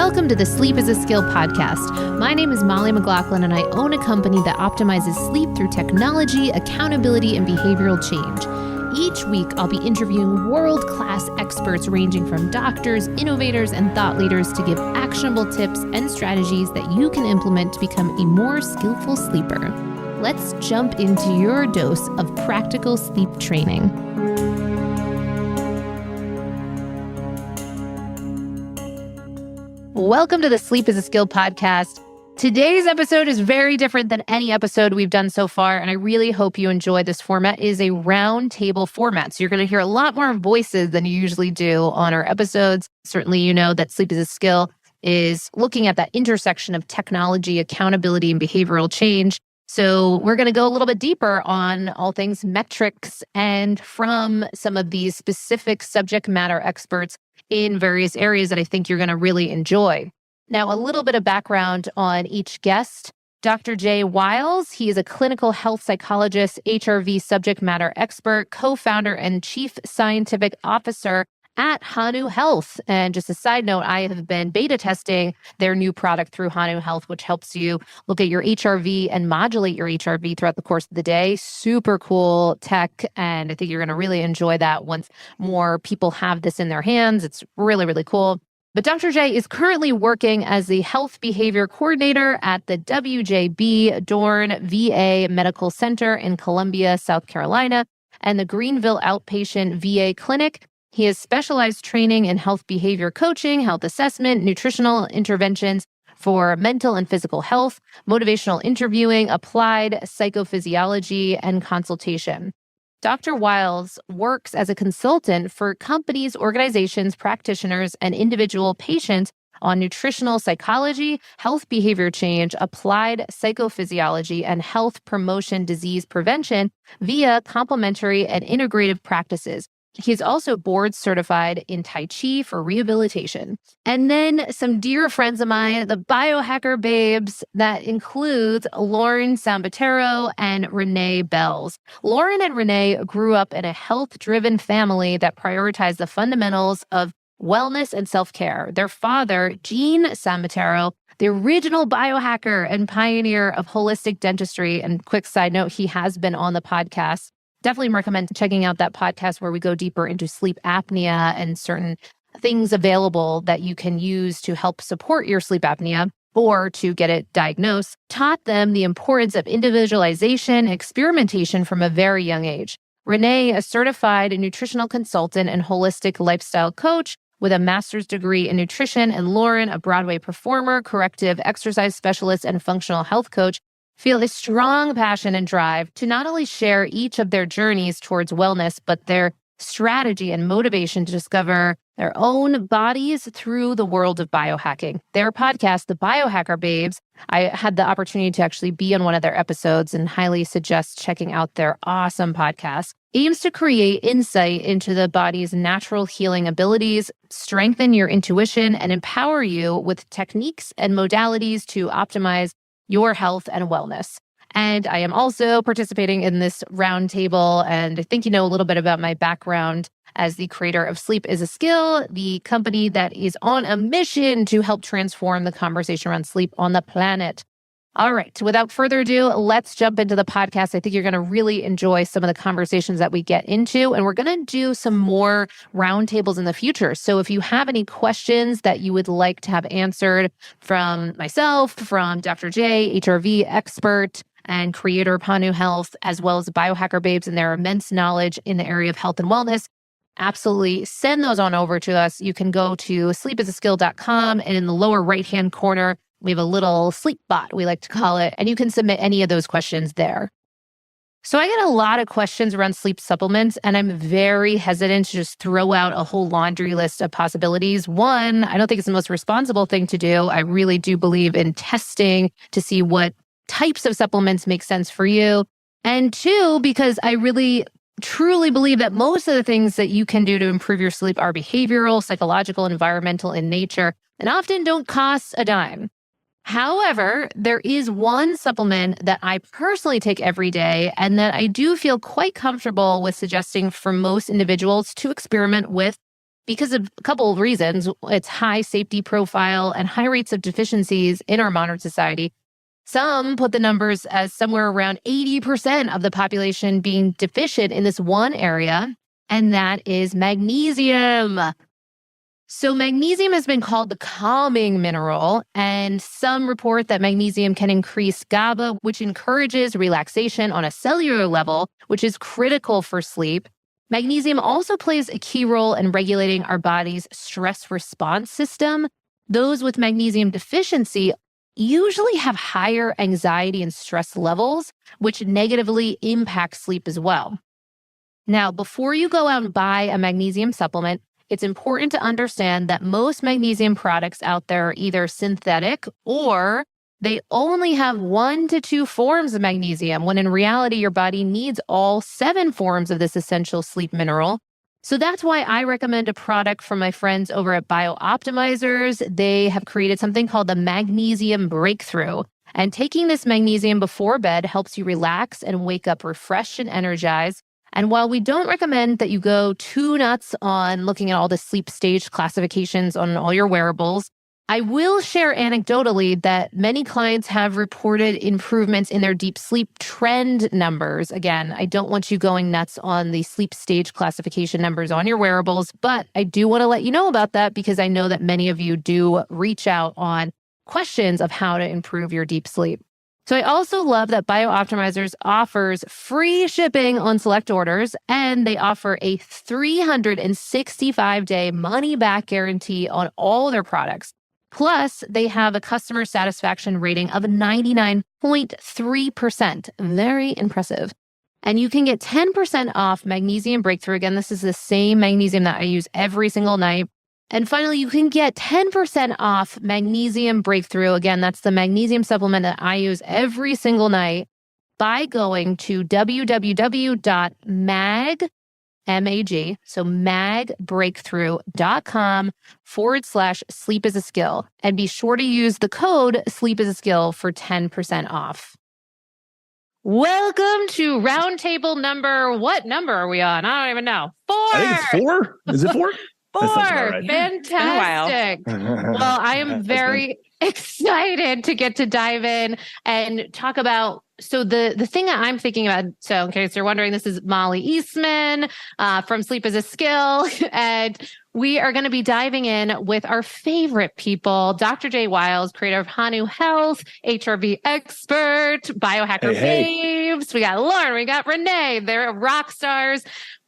Welcome to the Sleep is a Skill podcast. My name is Molly McLaughlin, and I own a company that optimizes sleep through technology, accountability, and behavioral change. Each week, I'll be interviewing world-class experts ranging from doctors, innovators, and thought leaders to give actionable tips and strategies that you can implement to become a more skillful sleeper. Let's jump into your dose of practical sleep training. Welcome to the Sleep is a Skill podcast. Today's episode is very different than any episode we've done so far, and I really hope you enjoy this format. It is a round table format, so you're going to hear a lot more voices than you usually do on our episodes. Certainly, you know that Sleep is a Skill is looking at that intersection of technology, accountability, and behavioral change. So we're going to go a little bit deeper on all things metrics and from some of these specific subject matter experts in various areas that I think you're going to really enjoy. Now, a little bit of background on each guest. Dr. Wiles, he is a clinical health psychologist, HRV Subject Matter Expert, co-founder and chief scientific officer at Hanu Health. And just a side note, I have been beta testing their new product through Hanu Health, which helps you look at your HRV and modulate your HRV throughout the course of the day. Super cool tech. And I think you're going to really enjoy that once more people have this in their hands. It's really, really cool. But Dr. J is currently working as the health behavior coordinator at the WJB Dorn VA Medical Center in Columbia, South Carolina, and the Greenville Outpatient VA Clinic. He has specialized training in health behavior coaching, health assessment, nutritional interventions for mental and physical health, motivational interviewing, applied psychophysiology, and consultation. Dr. Wiles works as a consultant for companies, organizations, practitioners, and individual patients on nutritional psychology, health behavior change, applied psychophysiology, and health promotion disease prevention via complementary and integrative practices. He's also board certified in Tai Chi for rehabilitation. And then some dear friends of mine, the biohacker babes, that includes Lauren Sambatero and Renee Bells. Lauren and Renee grew up in a health-driven family that prioritized the fundamentals of wellness and self-care. Their father, Gene Sambatero, the original biohacker and pioneer of holistic dentistry, and quick side note, he has been on the podcast. Definitely recommend checking out that podcast where we go deeper into sleep apnea and certain things available that you can use to help support your sleep apnea or to get it diagnosed. Taught them the importance of individualization, experimentation from a very young age. Renee, a certified nutritional consultant and holistic lifestyle coach with a master's degree in nutrition, and Lauren, a Broadway performer, corrective exercise specialist, and functional health coach, feel a strong passion and drive to not only share each of their journeys towards wellness, but their strategy and motivation to discover their own bodies through the world of biohacking. Their podcast, The Biohacker Babes, I had the opportunity to actually be on one of their episodes and highly suggest checking out their awesome podcast, aims to create insight into the body's natural healing abilities, strengthen your intuition, and empower you with techniques and modalities to optimize your health and wellness. And I am also participating in this roundtable, and I think you know a little bit about my background as the creator of Sleep is a Skill, the company that is on a mission to help transform the conversation around sleep on the planet. All right, without further ado, let's jump into the podcast. I think you're going to really enjoy some of the conversations that we get into, and we're going to do some more roundtables in the future. So if you have any questions that you would like to have answered from myself, from Dr. J, HRV expert and creator of Hanu Health, as well as the Biohacker Babes and their immense knowledge in the area of health and wellness, absolutely send those on over to us. You can go to sleepisaskill.com, and in the lower right-hand corner, we have a little sleep bot, we like to call it, and you can submit any of those questions there. So I get a lot of questions around sleep supplements, and I'm very hesitant to just throw out a whole laundry list of possibilities. One, I don't think it's the most responsible thing to do. I really do believe in testing to see what types of supplements make sense for you. And two, because I really truly believe that most of the things that you can do to improve your sleep are behavioral, psychological, environmental in nature, and often don't cost a dime. However, there is one supplement that I personally take every day and that I do feel quite comfortable with suggesting for most individuals to experiment with because of a couple of reasons. It's high safety profile and high rates of deficiencies in our modern society. Some put the numbers as somewhere around 80% of the population being deficient in this one area, and that is magnesium. So magnesium has been called the calming mineral, and some report that magnesium can increase GABA, which encourages relaxation on a cellular level, which is critical for sleep. Magnesium also plays a key role in regulating our body's stress response system. Those with magnesium deficiency usually have higher anxiety and stress levels, which negatively impact sleep as well. Now, before you go out and buy a magnesium supplement, it's important to understand that most magnesium products out there are either synthetic or they only have 1 to 2 forms of magnesium, when in reality, your body needs all 7 forms of this essential sleep mineral. So that's why I recommend a product from my friends over at BioOptimizers. They have created something called the Magnesium Breakthrough. And taking this magnesium before bed helps you relax and wake up refreshed and energized. And while we don't recommend that you go too nuts on looking at all the sleep stage classifications on all your wearables, I will share anecdotally that many clients have reported improvements in their deep sleep trend numbers. Again, I don't want you going nuts on the sleep stage classification numbers on your wearables, but I do want to let you know about that because I know that many of you do reach out on questions of how to improve your deep sleep. So I also love that BioOptimizers offers free shipping on select orders, and they offer a 365-day money-back guarantee on all their products. Plus, they have a customer satisfaction rating of 99.3%. Very impressive. And you can get 10% off Magnesium Breakthrough. Again, this is the same magnesium that I use every single night. And finally, you can get 10% off Magnesium Breakthrough. Again, that's the magnesium supplement that I use every single night by going to magbreakthrough.com/sleep-is-a-skill. And be sure to use the code sleep-is-a-skill for 10% off. Welcome to roundtable number, what number are we on? I don't even know. 4. I think it's 4. Is it 4? 4. Right. Fantastic. Well, I am very excited to get to dive in and talk about, so the thing that I'm thinking about, so in case you're wondering, this is Molly Eastman from Sleep is a Skill, and we are going to be diving in with our favorite people, Dr. J. Wiles, creator of Hanu Health, HRV expert, biohacker babes. We got Lauren, we got Renee, they're rock stars.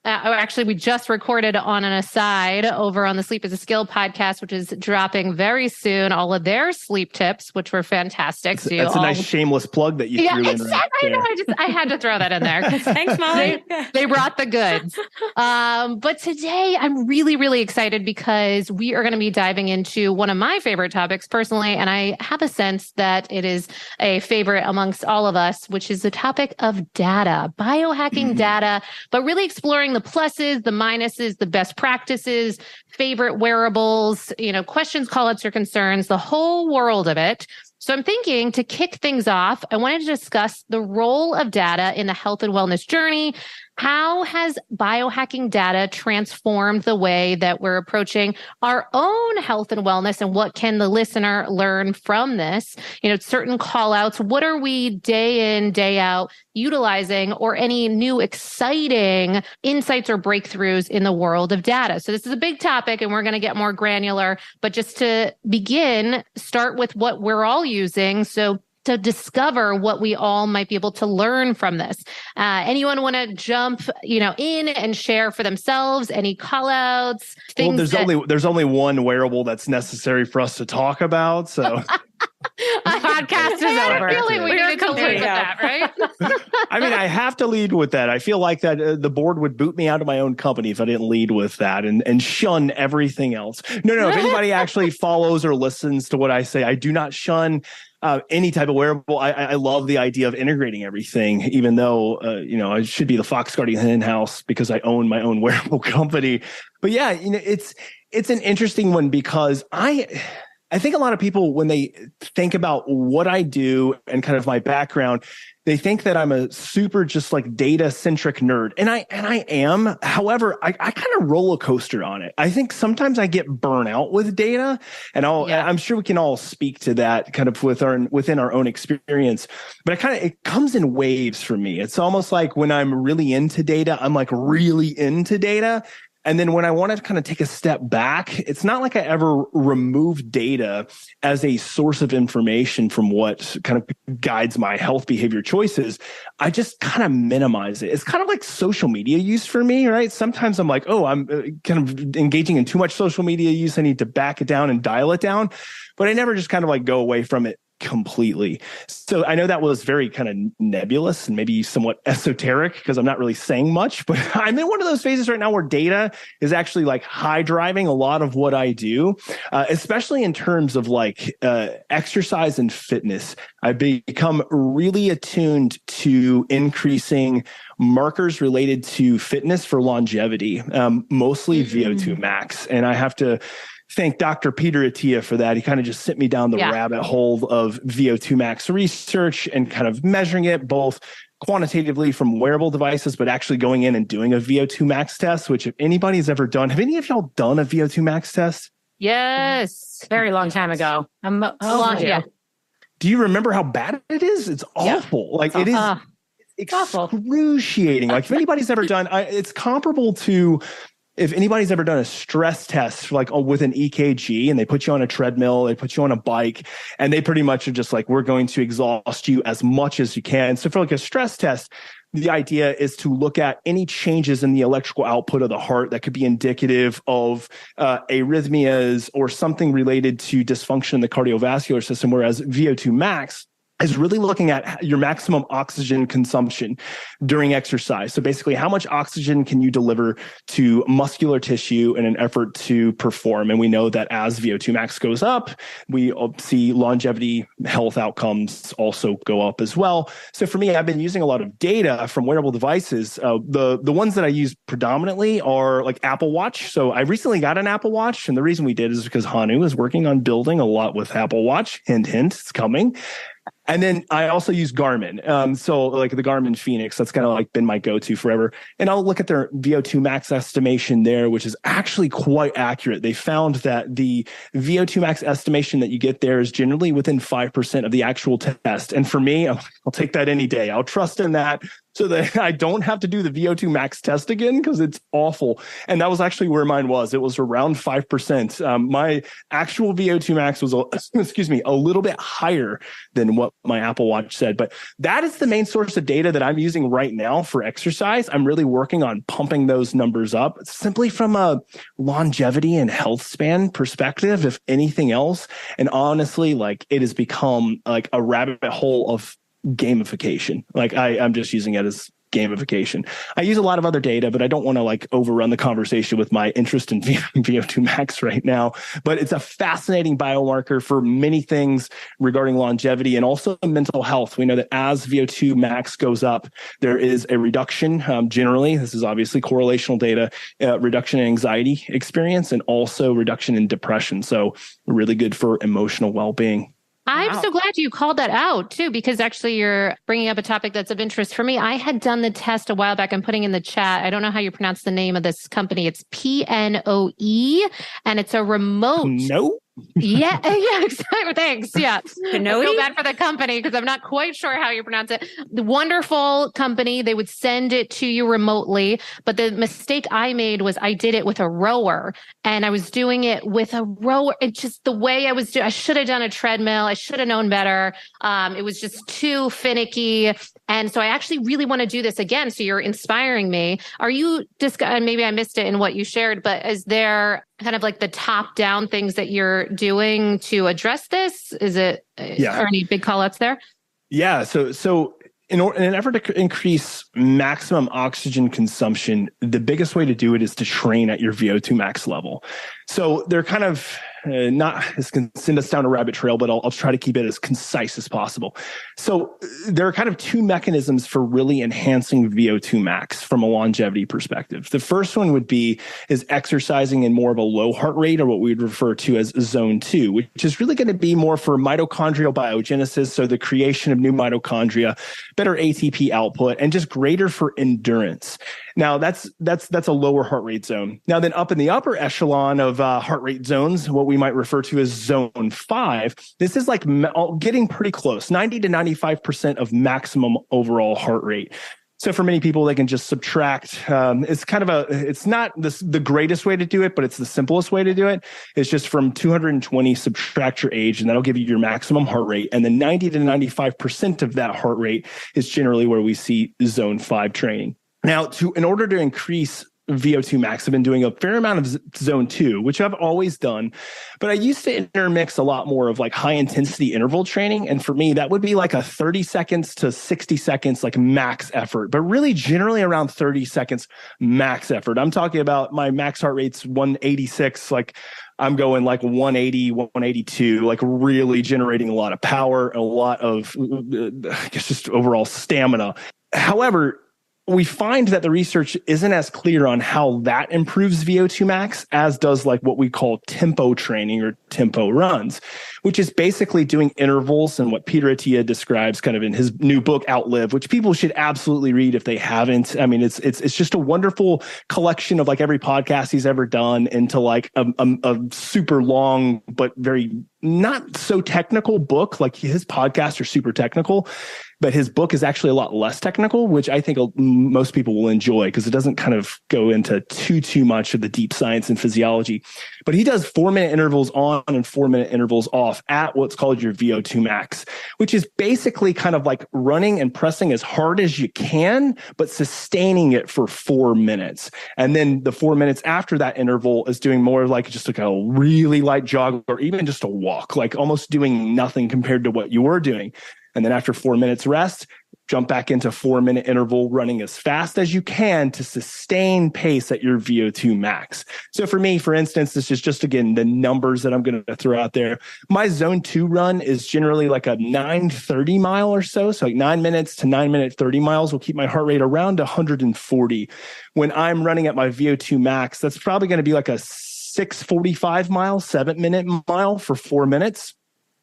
Actually, we just recorded on an aside over on the Sleep is a Skill podcast, which is dropping very soon, all of their sleep tips, which were fantastic. That's a nice shameless plug that you threw in. Exactly. I had to throw that in there. Thanks, Molly. They brought the goods. But today I'm really, really excited because we are going to be diving into one of my favorite topics personally, and I have a sense that it is a favorite amongst all of us, which is the topic of data, biohacking data, but really exploring the pluses, the minuses, the best practices, favorite wearables, questions, call-outs, or concerns, the whole world of it. So I'm thinking to kick things off, I wanted to discuss the role of data in the health and wellness journey. How has biohacking data transformed the way that we're approaching our own health and wellness, and what can the listener learn from this? Certain call outs, what are we day in, day out utilizing, or any new exciting insights or breakthroughs in the world of data? So this is a big topic and we're going to get more granular, but just to begin, start with what we're all using. So to discover what we all might be able to learn from this. Anyone want to jump, in and share for themselves? Any call outs? Well, there's only one wearable that's necessary for us to talk about. So our podcast is over. We need to lead with that, right? I mean, I have to lead with that. I feel like that the board would boot me out of my own company if I didn't lead with that and shun everything else. No. If anybody actually follows or listens to what I say, I do not shun any type of wearable. I love the idea of integrating everything, even though, I should be the fox guarding the hen house because I own my own wearable company. But yeah, it's an interesting one because I think a lot of people, when they think about what I do and kind of my background, they think that I'm a super just like data centric nerd. And I am. However, I kind of roller coaster on it. I think sometimes I get burnout with data, and I'm sure we can all speak to that kind of within our own experience. But it comes in waves for me. It's almost like when I'm really into data, I'm like really into data. And then when I want to kind of take a step back, it's not like I ever remove data as a source of information from what kind of guides my health behavior choices. I just kind of minimize it. It's kind of like social media use for me, right? Sometimes I'm like, oh, I'm kind of engaging in too much social media use. I need to back it down and dial it down. But I never just kind of like go away from it completely. So I know that was very kind of nebulous and maybe somewhat esoteric because I'm not really saying much, but I'm in one of those phases right now where data is actually like high driving a lot of what I do, especially in terms of like exercise and fitness. I've become really attuned to increasing markers related to fitness for longevity, mostly VO2 max. And I have to thank Dr. Peter Attia for that. He kind of just sent me down the rabbit hole of VO2 max research and kind of measuring it both quantitatively from wearable devices, but actually going in and doing a VO2 max test, which if anybody's ever done, have any of y'all done a VO2 max test? Yes. Very long time ago. Do you remember how bad it is? It's awful. Yeah. Like it is excruciating. Like if anybody's ever done, it's comparable to if anybody's ever done a stress test, like with an EKG, and they put you on a treadmill, they put you on a bike, and they pretty much are just like, we're going to exhaust you as much as you can. So for like a stress test, the idea is to look at any changes in the electrical output of the heart that could be indicative of arrhythmias or something related to dysfunction in the cardiovascular system, whereas VO2 max is really looking at your maximum oxygen consumption during exercise. So basically, how much oxygen can you deliver to muscular tissue in an effort to perform? And we know that as VO2 max goes up, we see longevity health outcomes also go up as well. So for me, I've been using a lot of data from wearable devices. The ones that I use predominantly are like Apple Watch. So I recently got an Apple Watch, and the reason we did is because Hanu is working on building a lot with Apple Watch. Hint, hint, it's coming. And then I also use Garmin. So like the Garmin Phoenix, that's kind of like been my go-to forever. And I'll look at their VO2 max estimation there, which is actually quite accurate. They found that the VO2 max estimation that you get there is generally within 5% of the actual test. And for me, I'll take that any day. I'll trust in that so that I don't have to do the VO2 max test again because it's awful. And that was actually where mine was. It was around 5%. My actual VO2 max was, a little bit higher than what my Apple Watch said. But that is the main source of data that I'm using right now for exercise. I'm really working on pumping those numbers up simply from a longevity and health span perspective, if anything else. And honestly, like it has become like a rabbit hole of gamification. Like I'm just using it as gamification. I use a lot of other data, but I don't want to like overrun the conversation with my interest in VO2 max right now. But it's a fascinating biomarker for many things regarding longevity and also mental health. We know that as VO2 max goes up, there is a reduction. Generally, this is obviously correlational data, reduction in anxiety experience and also reduction in depression. So really good for emotional well-being. I'm so glad you called that out too, because actually you're bringing up a topic that's of interest for me. I had done the test a while back. I'm putting in the chat. I don't know how you pronounce the name of this company. It's PNOE, and it's a remote. No. Yeah, exactly. Thanks. Yeah. I feel bad for the company because I'm not quite sure how you pronounce it. The wonderful company, they would send it to you remotely. But the mistake I made was I did it with a rower, and I was doing it with a rower. It's just the way I was doing. I should have done a treadmill. I should have known better. It was just too finicky. And so I actually really want to do this again. So you're inspiring me. Are you and maybe I missed it in what you shared, but is there kind of like the top down things that you're doing to address this? Is it, are any big call outs there? Yeah. So in an effort to increase maximum oxygen consumption, the biggest way to do it is to train at your VO2 max level. So they're kind of this can send us down a rabbit trail, but I'll try to keep it as concise as possible. So there are kind of two mechanisms for really enhancing VO2 max from a longevity perspective. The first one is exercising in more of a low heart rate, or what we'd refer to as zone 2, which is really going to be more for mitochondrial biogenesis. So the creation of new mitochondria, better ATP output, and just greater for endurance. Now that's a lower heart rate zone. Now then up in the upper echelon of heart rate zones, what we might refer to as zone 5, this is like getting pretty close, 90 to 95% of maximum overall heart rate. So for many people, they can just subtract. It's not the greatest way to do it, but it's the simplest way to do it. It's just from 220, subtract your age, and that'll give you your maximum heart rate. And then 90 to 95% of that heart rate is generally where we see zone 5 training. Now, in order to increase VO2 max, I've been doing a fair amount of zone 2, which I've always done, but I used to intermix a lot more of like high intensity interval training. And for me, that would be like a 30 seconds to 60 seconds, like max effort, but really generally around 30 seconds max effort. I'm talking about my max heart rate's 186, like I'm going like 180, 182, like really generating a lot of power, a lot of, I guess, just overall stamina. However, we find that the research isn't as clear on how that improves VO2 max as does like what we call tempo training or tempo runs, which is basically doing intervals and what Peter Attia describes kind of in his new book, Outlive, which people should absolutely read if they haven't. I mean, it's just a wonderful collection of like every podcast he's ever done into like a super long, but very not so technical book. Like his podcasts are super technical, but his book is actually a lot less technical, which I think most people will enjoy because it doesn't kind of go into too much of the deep science and physiology. But he does 4-minute intervals on and 4-minute intervals off at what's called your VO2 max, which is basically kind of like running and pressing as hard as you can, but sustaining it for 4 minutes. And then the 4 minutes after that interval is doing more like just like a really light jog or even just a walk, like almost doing nothing compared to what you were doing. And then after 4 minutes rest, jump back into 4-minute interval running as fast as you can to sustain pace at your VO2 max. So for me, for instance, this is just, again, the numbers that I'm going to throw out there. My zone 2 run is generally like a 9:30 mile or so. So like 9 minutes to 9-minute 30 miles will keep my heart rate around 140. When I'm running at my VO2 max, that's probably going to be like a 6:45 mile, 7-minute mile for 4 minutes.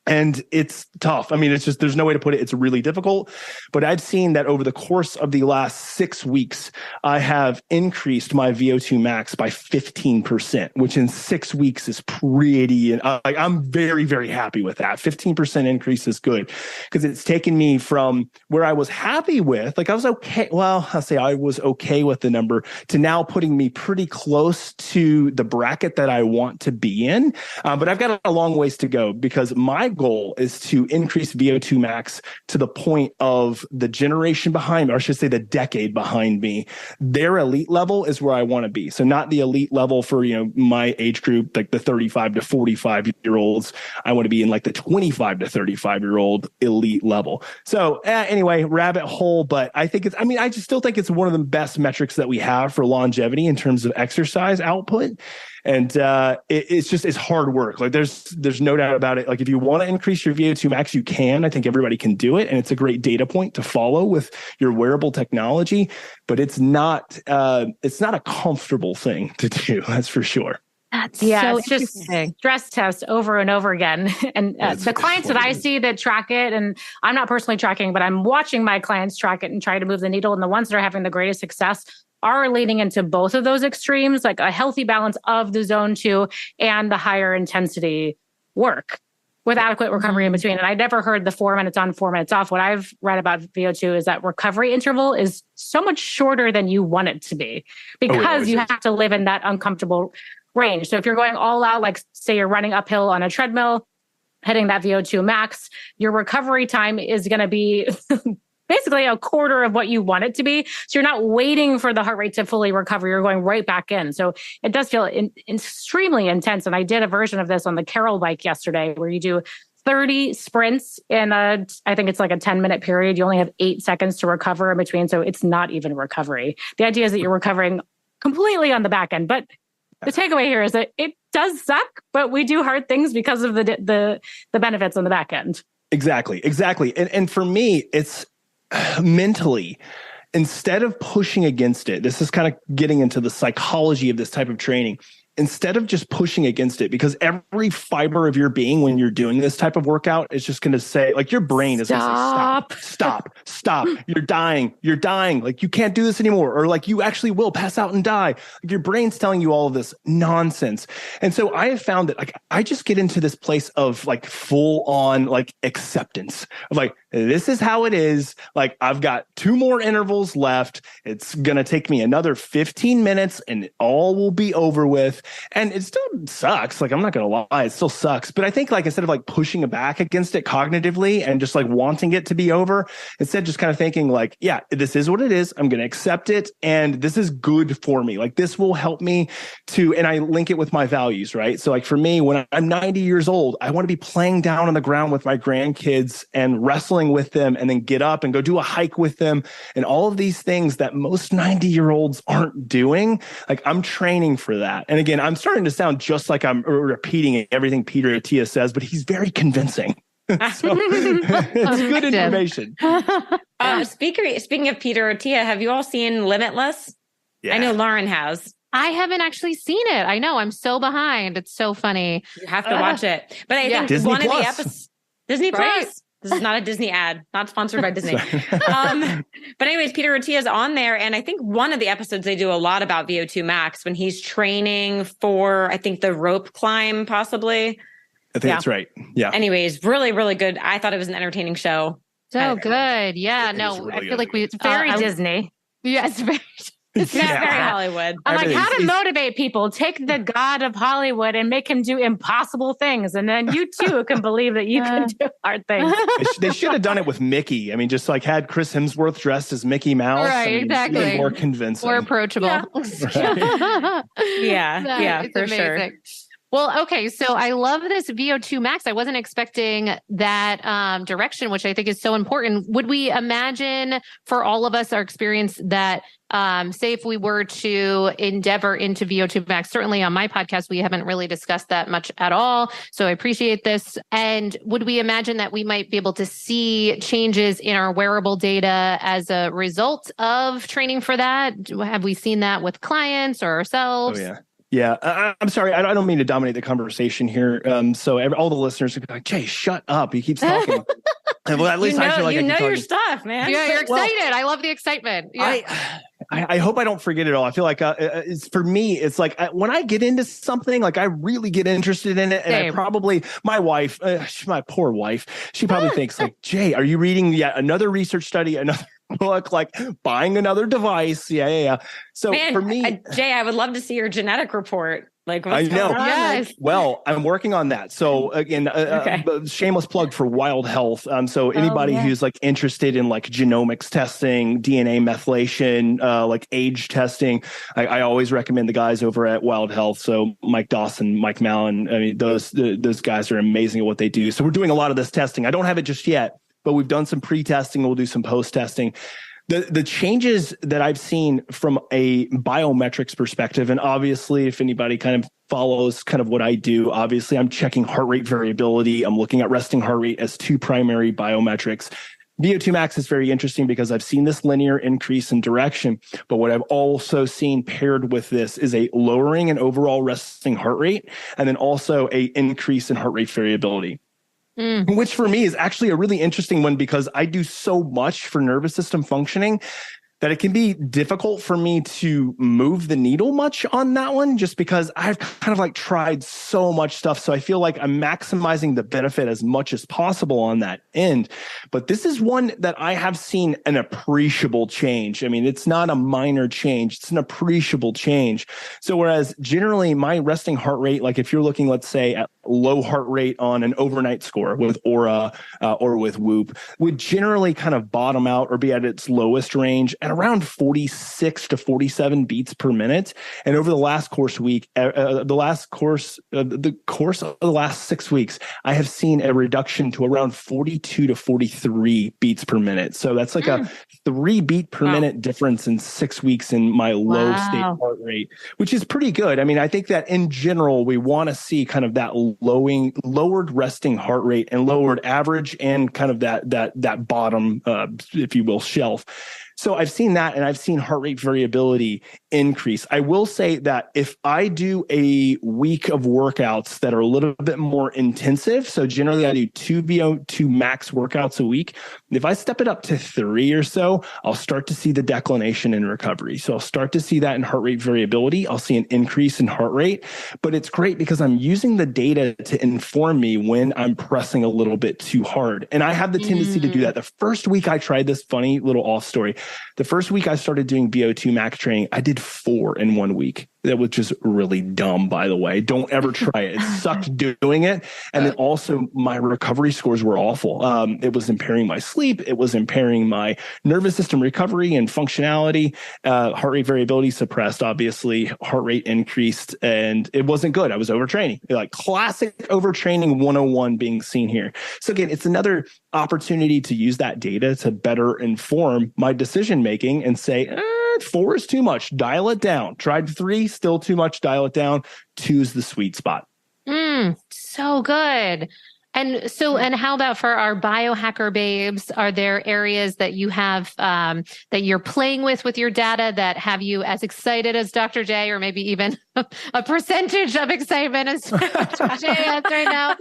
And it's tough. I mean, it's just, there's no way to put it. It's really difficult. But I've seen that over the course of the last 6 weeks, I have increased my VO2 max by 15%, which in 6 weeks is pretty, and I'm very, very happy with that. 15% increase is good because it's taken me from where I was happy with, like I was okay. Well, I'll say I was okay with the number to now putting me pretty close to the bracket that I want to be in. But I've got a long ways to go because my goal is to increase VO2 max to the point of the generation behind me, or I should say the decade behind me. Their elite level is where I want to be. So not the elite level for, my age group, like the 35 to 45 year olds. I want to be in like the 25 to 35 year old elite level. So anyway, rabbit hole, but I just still think it's one of the best metrics that we have for longevity in terms of exercise output. And it's hard work. Like there's no doubt about it. Like if you want to increase your VO2 max, you can. I think everybody can do it. And it's a great data point to follow with your wearable technology, but it's not a comfortable thing to do. That's for sure. It's just stress test over and over again. And the clients that I see that track it, and I'm not personally tracking, but I'm watching my clients track it and try to move the needle. And the ones that are having the greatest success are leaning into both of those extremes, like a healthy balance of the zone 2 and the higher intensity work with adequate recovery in between. And I never heard the 4 minutes on, 4 minutes off. What I've read about VO2 is that recovery interval is so much shorter than you want it to be because you have to live in that uncomfortable range. So if you're going all out, like say you're running uphill on a treadmill, hitting that VO2 max, your recovery time is going to be basically a quarter of what you want it to be. So you're not waiting for the heart rate to fully recover. You're going right back in. So it does feel extremely intense. And I did a version of this on the Carol bike yesterday where you do 30 sprints in I think it's like a 10-minute period. You only have 8 seconds to recover in between. So it's not even recovery. The idea is that you're recovering completely on the back end, but The takeaway here is that it does suck, but we do hard things because of the benefits on the back end. Exactly. And for me, it's mentally, instead of pushing against it, this is kind of getting into the psychology of this type of training. Instead of just pushing against it, because every fiber of your being when you're doing this type of work,out is just going to say, like, your brain is going to say, stop, you're dying, like, you can't do this anymore, or like, you actually will pass out and die. Like, your brain's telling you all of this nonsense. And so I have found that, like, I just get into this place of like full on like acceptance of like, this is how it is. Like, I've got 2 more intervals left. It's going to take me another 15 minutes and all will be over with. And it still sucks. Like, I'm not going to lie, it still sucks. But I think, like, instead of like pushing back against it cognitively and just like wanting it to be over, instead just kind of thinking like, yeah, this is what it is. I'm going to accept it. And this is good for me. Like, this will help me to, and I link it with my values, right? So like for me, when I'm 90 years old, I want to be playing down on the ground with my grandkids and wrestling with them, and then get up and go do a hike with them. And all of these things that most 90-year-olds aren't doing, like, I'm training for that. And again, I'm starting to sound just like I'm repeating everything Peter Attia says, but he's very convincing. So it's good information. Speaking of Peter Attia, have you all seen Limitless? Yeah. I know Lauren has. I haven't actually seen it. I know, I'm so behind. It's so funny. You have to watch it. But I think Disney one Plus. of the episodes, Disney Right. Plus. This is not a Disney ad, not sponsored by Disney. But anyways, Peter Attia is on there. And I think one of the episodes, they do a lot about VO2 max when he's training for, I think, the rope climb, possibly. I think that's right. Yeah. Anyways, really, really good. I thought it was an entertaining show. So good. Yeah. It No, is really I feel good. like we Very Disney. Yes, very. It's not very Hollywood. I'm like, how to Everything's- motivate people? Take the god of Hollywood and make him do impossible things. And then you too can believe that you can do hard things. They should have done it with Mickey. I mean, just like had Chris Hemsworth dressed as Mickey Mouse. Right, I mean, exactly. even more convincing. More approachable. Yeah, It's for sure. amazing. Well, okay. So I love this VO2 max. I wasn't expecting that direction, which I think is so important. Would we imagine for all of us, our experience that, say if we were to endeavor into VO2 max, certainly on my podcast, we haven't really discussed that much at all. So I appreciate this. And would we imagine that we might be able to see changes in our wearable data as a result of training for that? Have we seen that with clients or ourselves? Oh, yeah. Yeah, I'm sorry. I don't mean to dominate the conversation here. So all the listeners would be like, "Jay, shut up! He keeps talking." Well, at least I feel like you I know keep your talking. stuff, man. Yeah, you're excited. I love the excitement. Yeah. I hope I don't forget it all. I feel like it's for me. It's like when I get into something, like I really get interested in it, and Same. I probably my wife, my poor wife, she probably thinks like, "Jay, are you reading yet another research study, another book, like buying another device?" Yeah. So Man, for me, Jay, I would love to see your genetic report. Like, what's I know. going on? Yes. Like, well, I'm working on that. So again, shameless plug for Wiles Health. So anybody who's like interested in like genomics testing, DNA methylation, like age testing, I always recommend the guys over at Wiles Health. So Mike Dawson, Mike Mallon, I mean, those guys are amazing at what they do. So we're doing a lot of this testing. I don't have it just yet, but we've done some pre-testing. We'll do some post-testing. The changes that I've seen from a biometrics perspective, and obviously if anybody kind of follows kind of what I do, obviously I'm checking heart rate variability. I'm looking at resting heart rate as 2 primary biometrics. VO2 max is very interesting because I've seen this linear increase in direction, but what I've also seen paired with this is a lowering in overall resting heart rate, and then also a increase in heart rate variability. Which for me is actually a really interesting one because I do so much for nervous system functioning that it can be difficult for me to move the needle much on that one, just because I've kind of like tried so much stuff. So I feel like I'm maximizing the benefit as much as possible on that end. But this is one that I have seen an appreciable change. I mean, it's not a minor change, it's an appreciable change. So whereas generally my resting heart rate, like if you're looking, let's say at low heart rate on an overnight score with Aura or with Whoop, would generally kind of bottom out or be at its lowest range at around 46 to 47 beats per minute. And over the course of the last 6 weeks, I have seen a reduction to around 42 to 43 beats per minute. So that's like a 3 beat per minute difference in 6 weeks in my low state heart rate, which is pretty good. I mean, I think that in general, we want to see kind of that lowered resting heart rate and lowered average and kind of that bottom, if you will, shelf. So I've seen that, and I've seen heart rate variability increase. I will say that if I do a week of workouts that are a little bit more intensive, so generally I do 2 VO2 max workouts a week. If I step it up to 3 or so, I'll start to see the declination in recovery. So I'll start to see that in heart rate variability. I'll see an increase in heart rate, but it's great because I'm using the data to inform me when I'm pressing a little bit too hard. And I have the tendency to do that. The first week I tried this, funny little off story. The first week I started doing VO2 max training, I did 4 in 1 week. That was just really dumb, by the way. Don't ever try it. It sucked doing it. And then also my recovery scores were awful. It was impairing my sleep. It was impairing my nervous system recovery and functionality. Heart rate variability suppressed, obviously. Heart rate increased, and it wasn't good. I was overtraining. Like classic overtraining 101 being seen here. So again, it's another opportunity to use that data to better inform my decision making and say, 4 is too much. Dial it down. Tried 3, still too much. Dial it down. 2 is the sweet spot. So good. And so, and how about for our biohacker babes? Are there areas that you have that you're playing with your data that have you as excited as Dr. J, or maybe even a percentage of excitement as Dr. J is right now?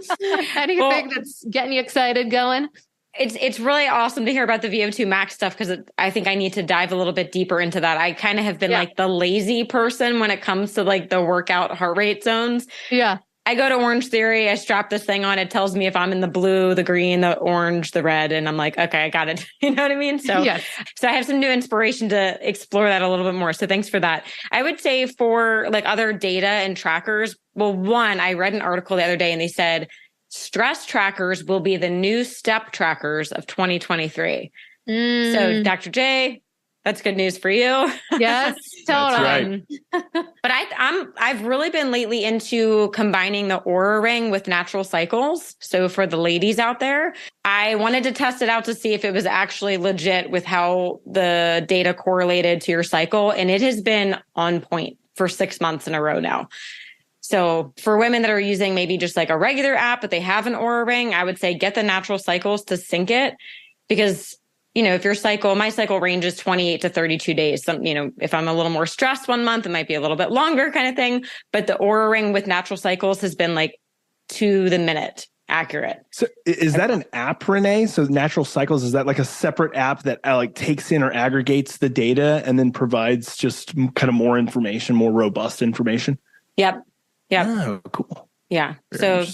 Anything that's getting you excited going? It's really awesome to hear about the VO2 max stuff, because I think I need to dive a little bit deeper into that. I kind of have been like the lazy person when it comes to like the workout heart rate zones. Yeah. I go to Orange Theory. I strap this thing on. It tells me if I'm in the blue, the green, the orange, the red. And I'm like, okay, I got it. You know what I mean? So, so I have some new inspiration to explore that a little bit more. So thanks for that. I would say for like other data and trackers, well, one, I read an article the other day and they said, stress trackers will be the new step trackers of 2023. So Dr. J, that's good news for you. Yes, totally. But I've really been lately into combining the Oura Ring with natural cycles. So for the ladies out there, I wanted to test it out to see if it was actually legit with how the data correlated to your cycle. And it has been on point for 6 months in a row now. So for women that are using maybe just like a regular app, but they have an Oura Ring, I would say get the natural cycles to sync it, because, you know, if my cycle range is 28 to 32 days. If I'm a little more stressed 1 month, it might be a little bit longer kind of thing. But the Oura Ring with natural cycles has been like to the minute accurate. So is that an app, Renee? So natural cycles, is that like a separate app that like takes in or aggregates the data and then provides just kind of more information, more robust information? Yep. Oh, cool. Yeah. Very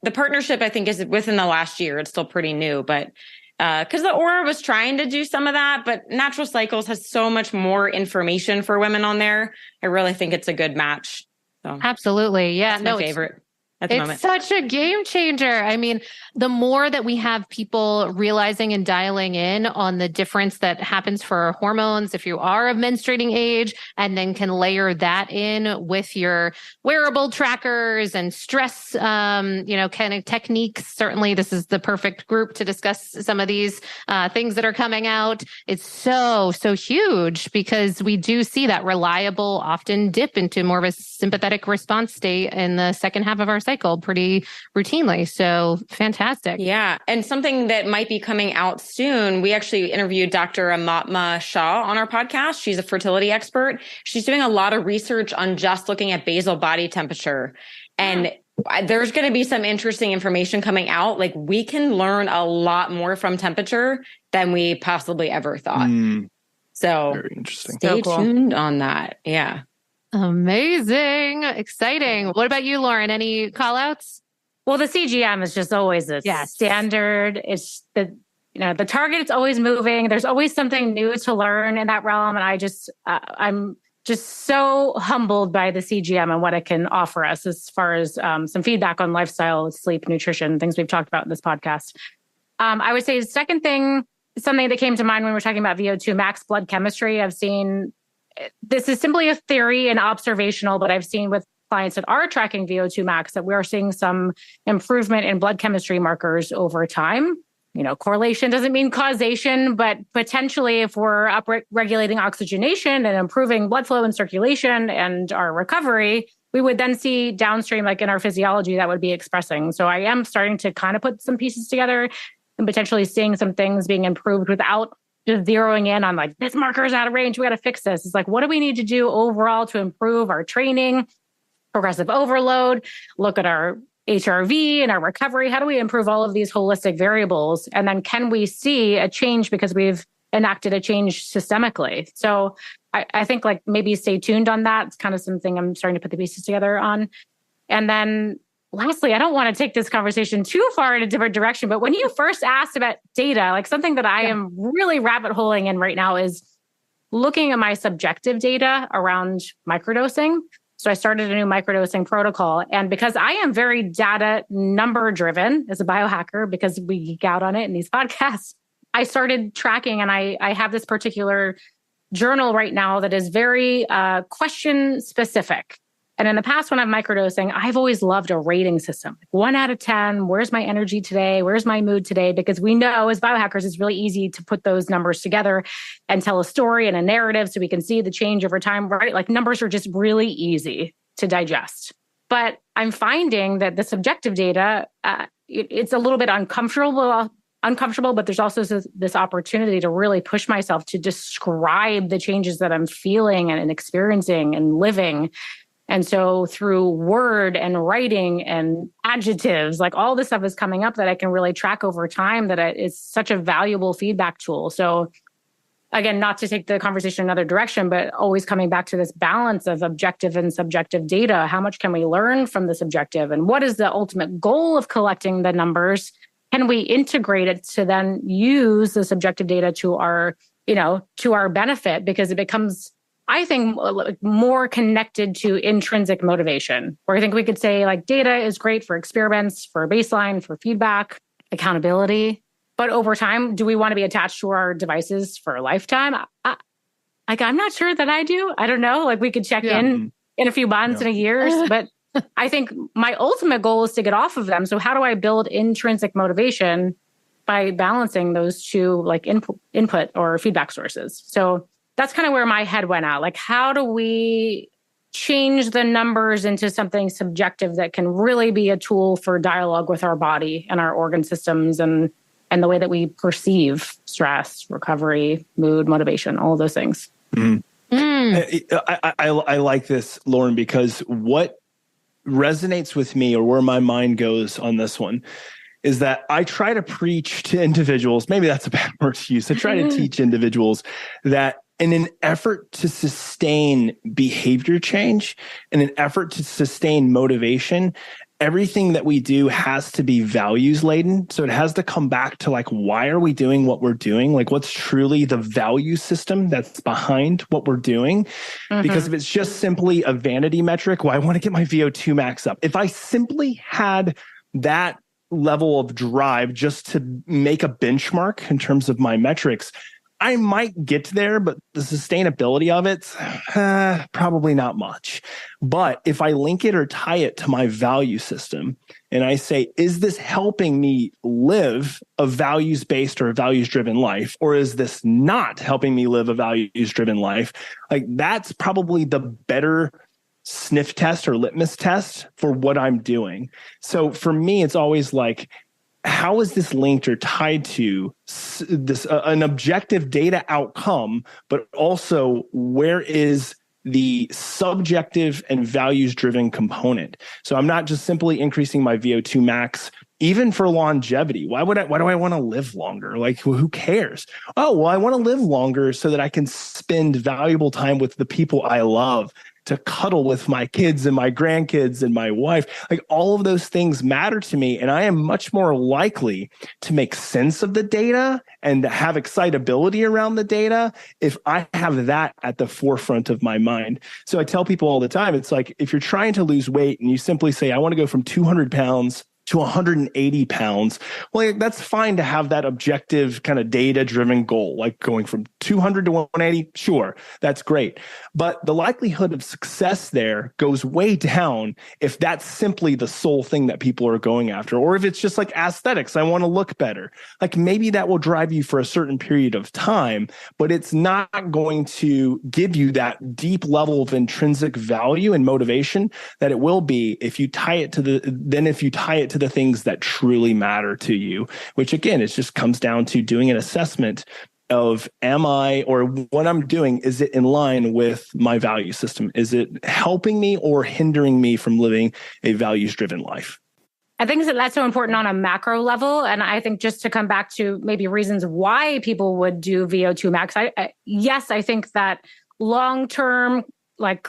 The partnership, I think, is within the last year. It's still pretty new, but because the Oura was trying to do some of that, but Natural Cycles has so much more information for women on there. I really think it's a good match. So Absolutely. Yeah. that's my favorite at the moment. It's such a game changer. I mean, the more that we have people realizing and dialing in on the difference that happens for hormones if you are of menstruating age, and then can layer that in with your wearable trackers and stress, kind of techniques. Certainly, this is the perfect group to discuss some of these things that are coming out. It's so huge, because we do see that reliable often dip into more of a sympathetic response state in the second half of our cycle pretty routinely. So fantastic. Yeah. And something that might be coming out soon, we actually interviewed Dr. Amatma Shah on our podcast. She's a fertility expert. She's doing a lot of research on just looking at basal body temperature. And there's going to be some interesting information coming out. Like, we can learn a lot more from temperature than we possibly ever thought. So very interesting. Stay tuned on that. Yeah. Amazing. Exciting. What about you, Lauren? Any call outs? Well, the CGM is just always a standard. It's the target is always moving. There's always something new to learn in that realm. And I'm just so humbled by the CGM and what it can offer us as far as some feedback on lifestyle, sleep, nutrition, things we've talked about in this podcast. I would say the second thing something that came to mind when we're talking about VO2 max blood chemistry. I've seen, this is simply a theory and observational, but I've seen with clients that are tracking VO2 max that we are seeing some improvement in blood chemistry markers over time. Correlation doesn't mean causation, but potentially if we're upregulating oxygenation and improving blood flow and circulation and our recovery, we would then see downstream, like in our physiology, that would be expressing. So I am starting to kind of put some pieces together and potentially seeing some things being improved without just zeroing in on like, this marker is out of range, we got to fix this. It's like, what do we need to do overall to improve our training, progressive overload, look at our HRV and our recovery? How do we improve all of these holistic variables? And then can we see a change because we've enacted a change systemically? So I think like maybe stay tuned on that. It's kind of something I'm starting to put the pieces together on. And then lastly, I don't want to take this conversation too far in a different direction, but when you first asked about data, like something that I am really rabbit holing in right now is looking at my subjective data around microdosing. So I started a new microdosing protocol. And because I am very data number driven as a biohacker, because we geek out on it in these podcasts, I started tracking, and I have this particular journal right now that is very question specific. And in the past, when I'm microdosing, I've always loved a rating system. 1 out of 10, where's my energy today? Where's my mood today? Because we know as biohackers, it's really easy to put those numbers together and tell a story and a narrative so we can see the change over time, right? Like numbers are just really easy to digest. But I'm finding that the subjective data, it's a little bit uncomfortable, but there's also this opportunity to really push myself to describe the changes that I'm feeling and experiencing and living. And so through word and writing and adjectives, like all this stuff is coming up that I can really track over time, that it's such a valuable feedback tool. So again, not to take the conversation another direction, but always coming back to this balance of objective and subjective data. How much can we learn from the subjective? And what is the ultimate goal of collecting the numbers? Can we integrate it to then use the subjective data to our benefit? Because it becomes, I think, more connected to intrinsic motivation, where I think we could say like data is great for experiments, for baseline, for feedback, accountability. But over time, do we want to be attached to our devices for a lifetime? I'm not sure that I do. I don't know. Like we could check in a few months and a years, but I think my ultimate goal is to get off of them. So how do I build intrinsic motivation by balancing those two like input or feedback sources? So that's kind of where my head went out. Like, how do we change the numbers into something subjective that can really be a tool for dialogue with our body and our organ systems and the way that we perceive stress, recovery, mood, motivation, all of those things. I like this, Lauren, because what resonates with me, or where my mind goes on this one, is that I try to preach to individuals, maybe that's a bad word to use, I try to teach individuals that in an effort to sustain behavior change, in an effort to sustain motivation, everything that we do has to be values laden. So it has to come back to like, why are we doing what we're doing? Like what's truly the value system that's behind what we're doing? Because if it's just simply a vanity metric, well, I want to get my VO2 max up. If I simply had that level of drive just to make a benchmark in terms of my metrics, I might get there, but the sustainability of it's probably not much. But if I link it or tie it to my value system and I say, is this helping me live a values-based or a values-driven life? Or is this not helping me live a values-driven life? Like that's probably the better sniff test or litmus test for what I'm doing. So for me, it's always like, how is this linked or tied to this an objective data outcome, but also where is the subjective and values-driven component? So I'm not just simply increasing my VO2 max, even for longevity. Why do I want to live longer? Like, who cares? Oh, well, I want to live longer so that I can spend valuable time with the people I love, to cuddle with my kids and my grandkids and my wife. Like all of those things matter to me. And I am much more likely to make sense of the data and have excitability around the data if I have that at the forefront of my mind. So I tell people all the time, it's like, if you're trying to lose weight and you simply say, I want to go from 200 pounds to 180 pounds. Well, that's fine to have that objective kind of data-driven goal, like going from 200 to 180. Sure, that's great. But the likelihood of success there goes way down if that's simply the sole thing that people are going after, or if it's just like aesthetics. I want to look better. Like maybe that will drive you for a certain period of time, but it's not going to give you that deep level of intrinsic value and motivation that it will be if you tie it to the things that truly matter to you, which again, it just comes down to doing an assessment of what I'm doing, is it in line with my value system? Is it helping me or hindering me from living a values-driven life? I think that that's so important on a macro level. And I think just to come back to maybe reasons why people would do VO2 max, I think that long-term, like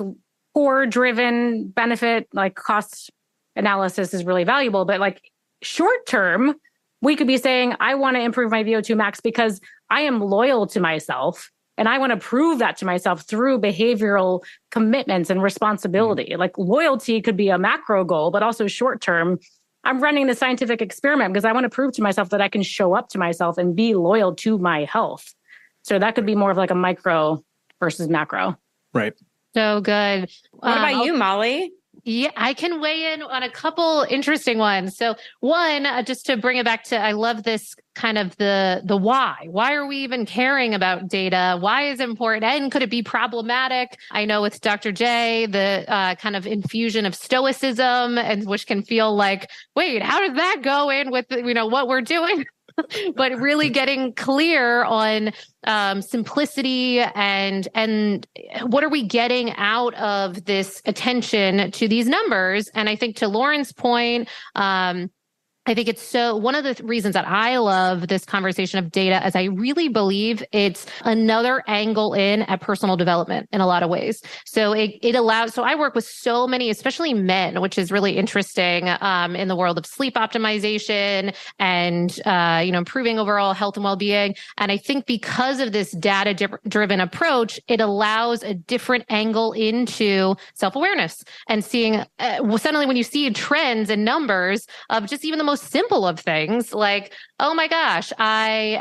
core-driven benefit, like cost analysis is really valuable. But like short term, we could be saying, I want to improve my VO2 max because I am loyal to myself and I want to prove that to myself through behavioral commitments and responsibility. Like loyalty could be a macro goal, but also short term, I'm running the scientific experiment because I want to prove to myself that I can show up to myself and be loyal to my health. So that could be more of like a micro versus macro. Right. So good. What about you, Molly? Yeah, I can weigh in on a couple interesting ones. So one, just to bring it back to, I love this kind of the why. Why are we even caring about data? Why is it important? And could it be problematic? I know with Dr. J, the kind of infusion of stoicism, and which can feel like, wait, how does that go in with what we're doing? But really getting clear on simplicity and what are we getting out of this attention to these numbers? And I think to Lauren's point, I think it's so one of the reasons that I love this conversation of data is I really believe it's another angle in at personal development in a lot of ways. So it allows, so I work with so many, especially men, which is really interesting in the world of sleep optimization and, improving overall health and well-being. And I think because of this data-driven approach, it allows a different angle into self-awareness and seeing suddenly when you see trends and numbers of just even the most simple of things like, oh my gosh, I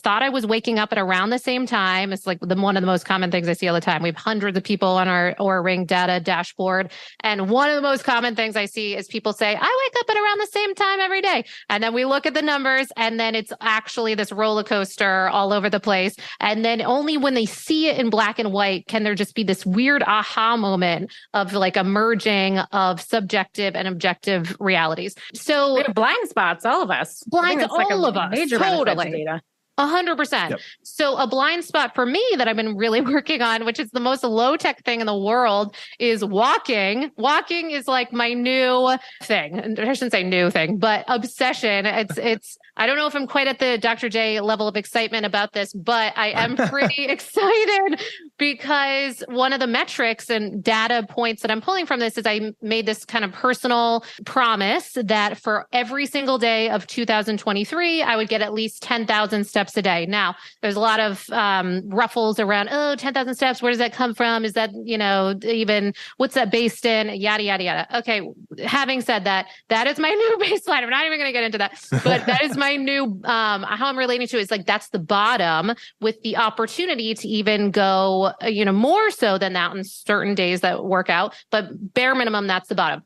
thought I was waking up at around the same time. It's like one of the most common things I see all the time. We have hundreds of people on our Oura Ring data dashboard. And one of the most common things I see is people say, I wake up at around the same time every day. And then we look at the numbers and then it's actually this roller coaster all over the place. And then only when they see it in black and white can there just be this weird aha moment of like a merging of subjective and objective realities. So we have blind spots, all of us. Blind, all of us. Major totally. Data. 100%. Yep. So a blind spot for me that I've been really working on, which is the most low-tech thing in the world, is walking. Walking is like my new thing. I shouldn't say new thing, but obsession. It's. I don't know if I'm quite at the Dr. J level of excitement about this, but I am pretty excited because one of the metrics and data points that I'm pulling from this is I made this kind of personal promise that for every single day of 2023, I would get at least 10,000 steps a day. Now, there's a lot of ruffles around, 10,000 steps. Where does that come from? Is that, even what's that based in? Yada, yada, yada. Okay. Having said that, that is my new baseline. I'm not even going to get into that, but that is my new, how I'm relating to it is like, that's the bottom with the opportunity to even go, more so than that on certain days that work out, but bare minimum, that's the bottom.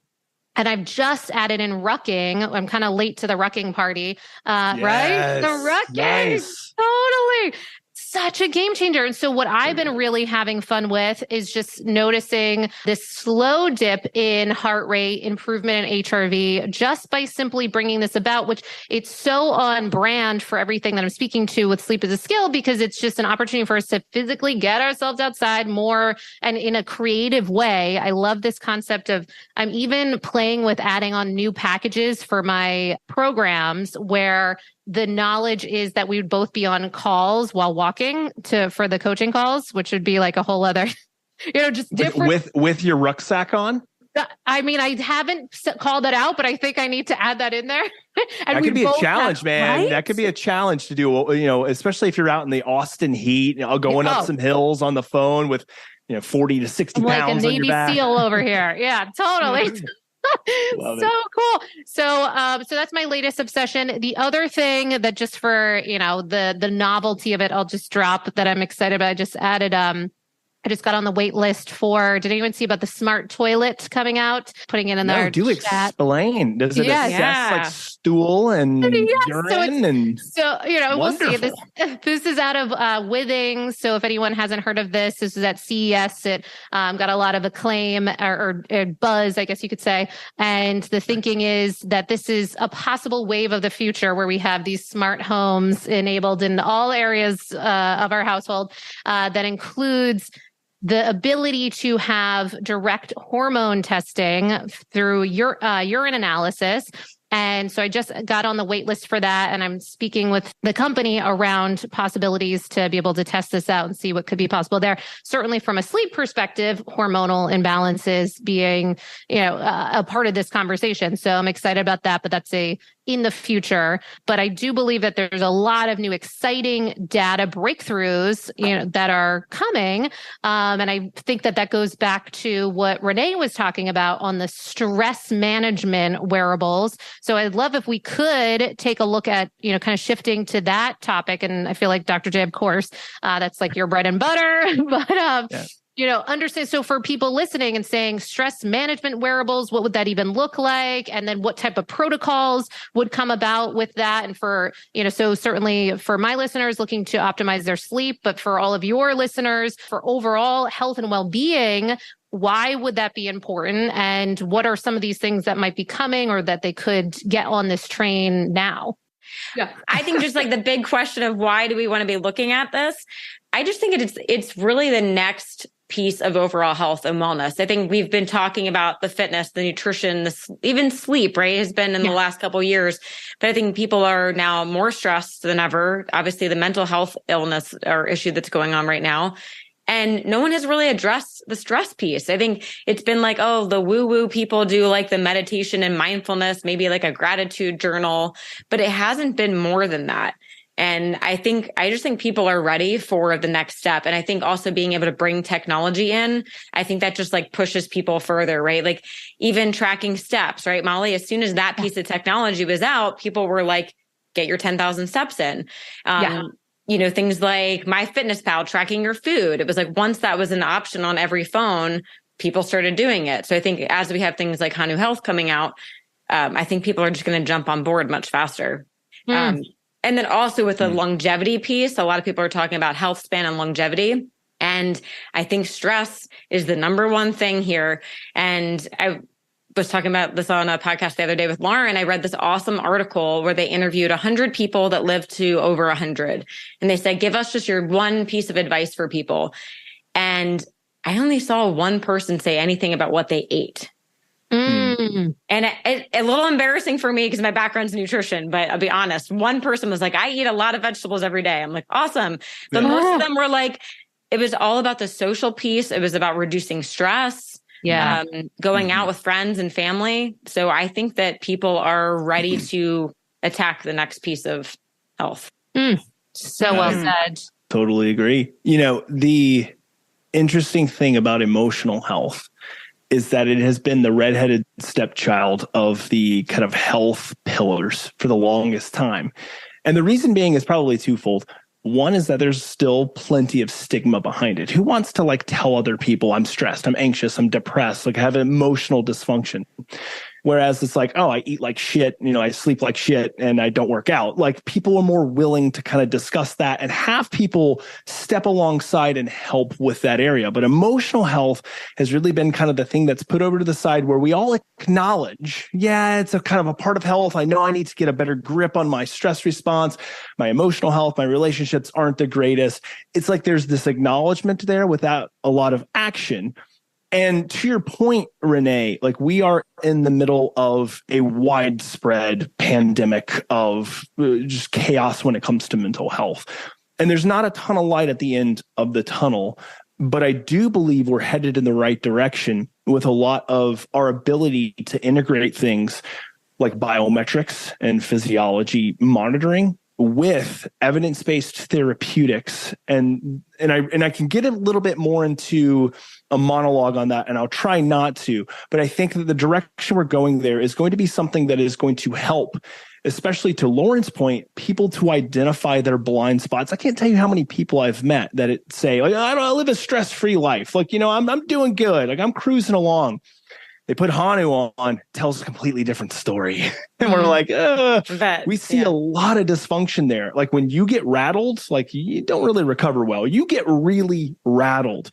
And I've just added in rucking. I'm kind of late to the rucking party, right? The rucking, nice. Totally. Such a game changer. And so what I've been really having fun with is just noticing this slow dip in heart rate, improvement in HRV, just by simply bringing this about, which it's so on brand for everything that I'm speaking to with sleep as a skill, because it's just an opportunity for us to physically get ourselves outside more and in a creative way. I love this concept of, I'm even playing with adding on new packages for my programs where the knowledge is that we would both be on calls while walking for the coaching calls, which would be like a whole other, just different. With your rucksack on? I mean, I haven't called that out, but I think I need to add that in there. And that could be a challenge, man. Right? That could be a challenge to do, especially if you're out in the Austin heat, going up some hills on the phone with, 40 to 60 pounds like a Navy on your back. SEAL over here. Yeah, totally. Love So it. cool. So that's my latest obsession. The other thing that just for, the novelty of it, I'll just drop that I'm excited about. I just added, I just got on the wait list for, did anyone see about the smart toilet coming out? Putting it in No, their do chat. explain. Does it Yes. assess like stool and urine we'll see. wonderful. This is out of Withing. So if anyone hasn't heard of this is at CES. It got a lot of acclaim or buzz, I guess you could say. And the thinking is that this is a possible wave of the future where we have these smart homes enabled in all areas of our household that includes the ability to have direct hormone testing through urine analysis. And so I just got on the wait list for that. And I'm speaking with the company around possibilities to be able to test this out and see what could be possible there. Certainly from a sleep perspective, hormonal imbalances being, a part of this conversation. So I'm excited about that, but that's in the future. But I do believe that there's a lot of new exciting data breakthroughs, that are coming. And I think that goes back to what Renee was talking about on the stress management wearables. So I'd love if we could take a look at, kind of shifting to that topic. And I feel like Dr. J, of course, that's like your bread and butter, but, understand. So for people listening and saying stress management wearables, what would that even look like? And then what type of protocols would come about with that? And for, so certainly for my listeners looking to optimize their sleep, but for all of your listeners for overall health and well-being, why would that be important? And what are some of these things that might be coming or that they could get on this train now? Yeah. I think just like the big question of why do we want to be looking at this? I just think it's really the next piece of overall health and wellness. I think we've been talking about the fitness, the nutrition, even sleep, right, has been in the last couple of years. But I think people are now more stressed than ever. Obviously, the mental health illness or issue that's going on right now. And no one has really addressed the stress piece. I think it's been like, oh, the woo-woo people do like the meditation and mindfulness, maybe like a gratitude journal, but it hasn't been more than that. And I just think people are ready for the next step. And I think also being able to bring technology in, I think that just like pushes people further, right? Like even tracking steps, right, Molly? As soon as that piece of technology was out, people were like, get your 10,000 steps in. Things like MyFitnessPal, tracking your food. It was like once that was an option on every phone, people started doing it. So I think as we have things like Hanu Health coming out, I think people are just going to jump on board much faster. And then also with the longevity piece, a lot of people are talking about health span and longevity. And I think stress is the number one thing here. And I was talking about this on a podcast the other day with Lauren. I read this awesome article where they interviewed 100 people that lived to over 100. And they said, give us just your one piece of advice for people. And I only saw one person say anything about what they ate. And a little embarrassing for me because my background's nutrition, but I'll be honest. One person was like, I eat a lot of vegetables every day. I'm like, awesome. But most of them were like, it was all about the social piece. It was about reducing stress, going out with friends and family. So I think that people are ready to attack the next piece of health. So well said. Totally agree. The interesting thing about emotional health is that it has been the redheaded stepchild of the kind of health pillars for the longest time. And the reason being is probably twofold. One is that there's still plenty of stigma behind it. Who wants to like tell other people I'm stressed, I'm anxious, I'm depressed, like I have emotional dysfunction? Whereas it's like, oh, I eat like shit, I sleep like shit and I don't work out. Like people are more willing to kind of discuss that and have people step alongside and help with that area. But emotional health has really been kind of the thing that's put over to the side where we all acknowledge, it's a kind of a part of health. I know I need to get a better grip on my stress response. My emotional health, my relationships aren't the greatest. It's like there's this acknowledgement there without a lot of action. And to your point, Renee, like we are in the middle of a widespread pandemic of just chaos when it comes to mental health. And there's not a ton of light at the end of the tunnel, but I do believe we're headed in the right direction with a lot of our ability to integrate things like biometrics and physiology monitoring with evidence-based therapeutics, and I can get a little bit more into a monologue on that, and I'll try not to, but I think that the direction we're going there is going to be something that is going to help, especially to Lauren's point, people to identify their blind spots. I can't tell you how many people I've met that say, like, I live a stress-free life. Like, I'm doing good. Like, I'm cruising along. They put Hanu on, tells a completely different story. And we're like, we see a lot of dysfunction there. Like when you get rattled, like you don't really recover well. You get really rattled.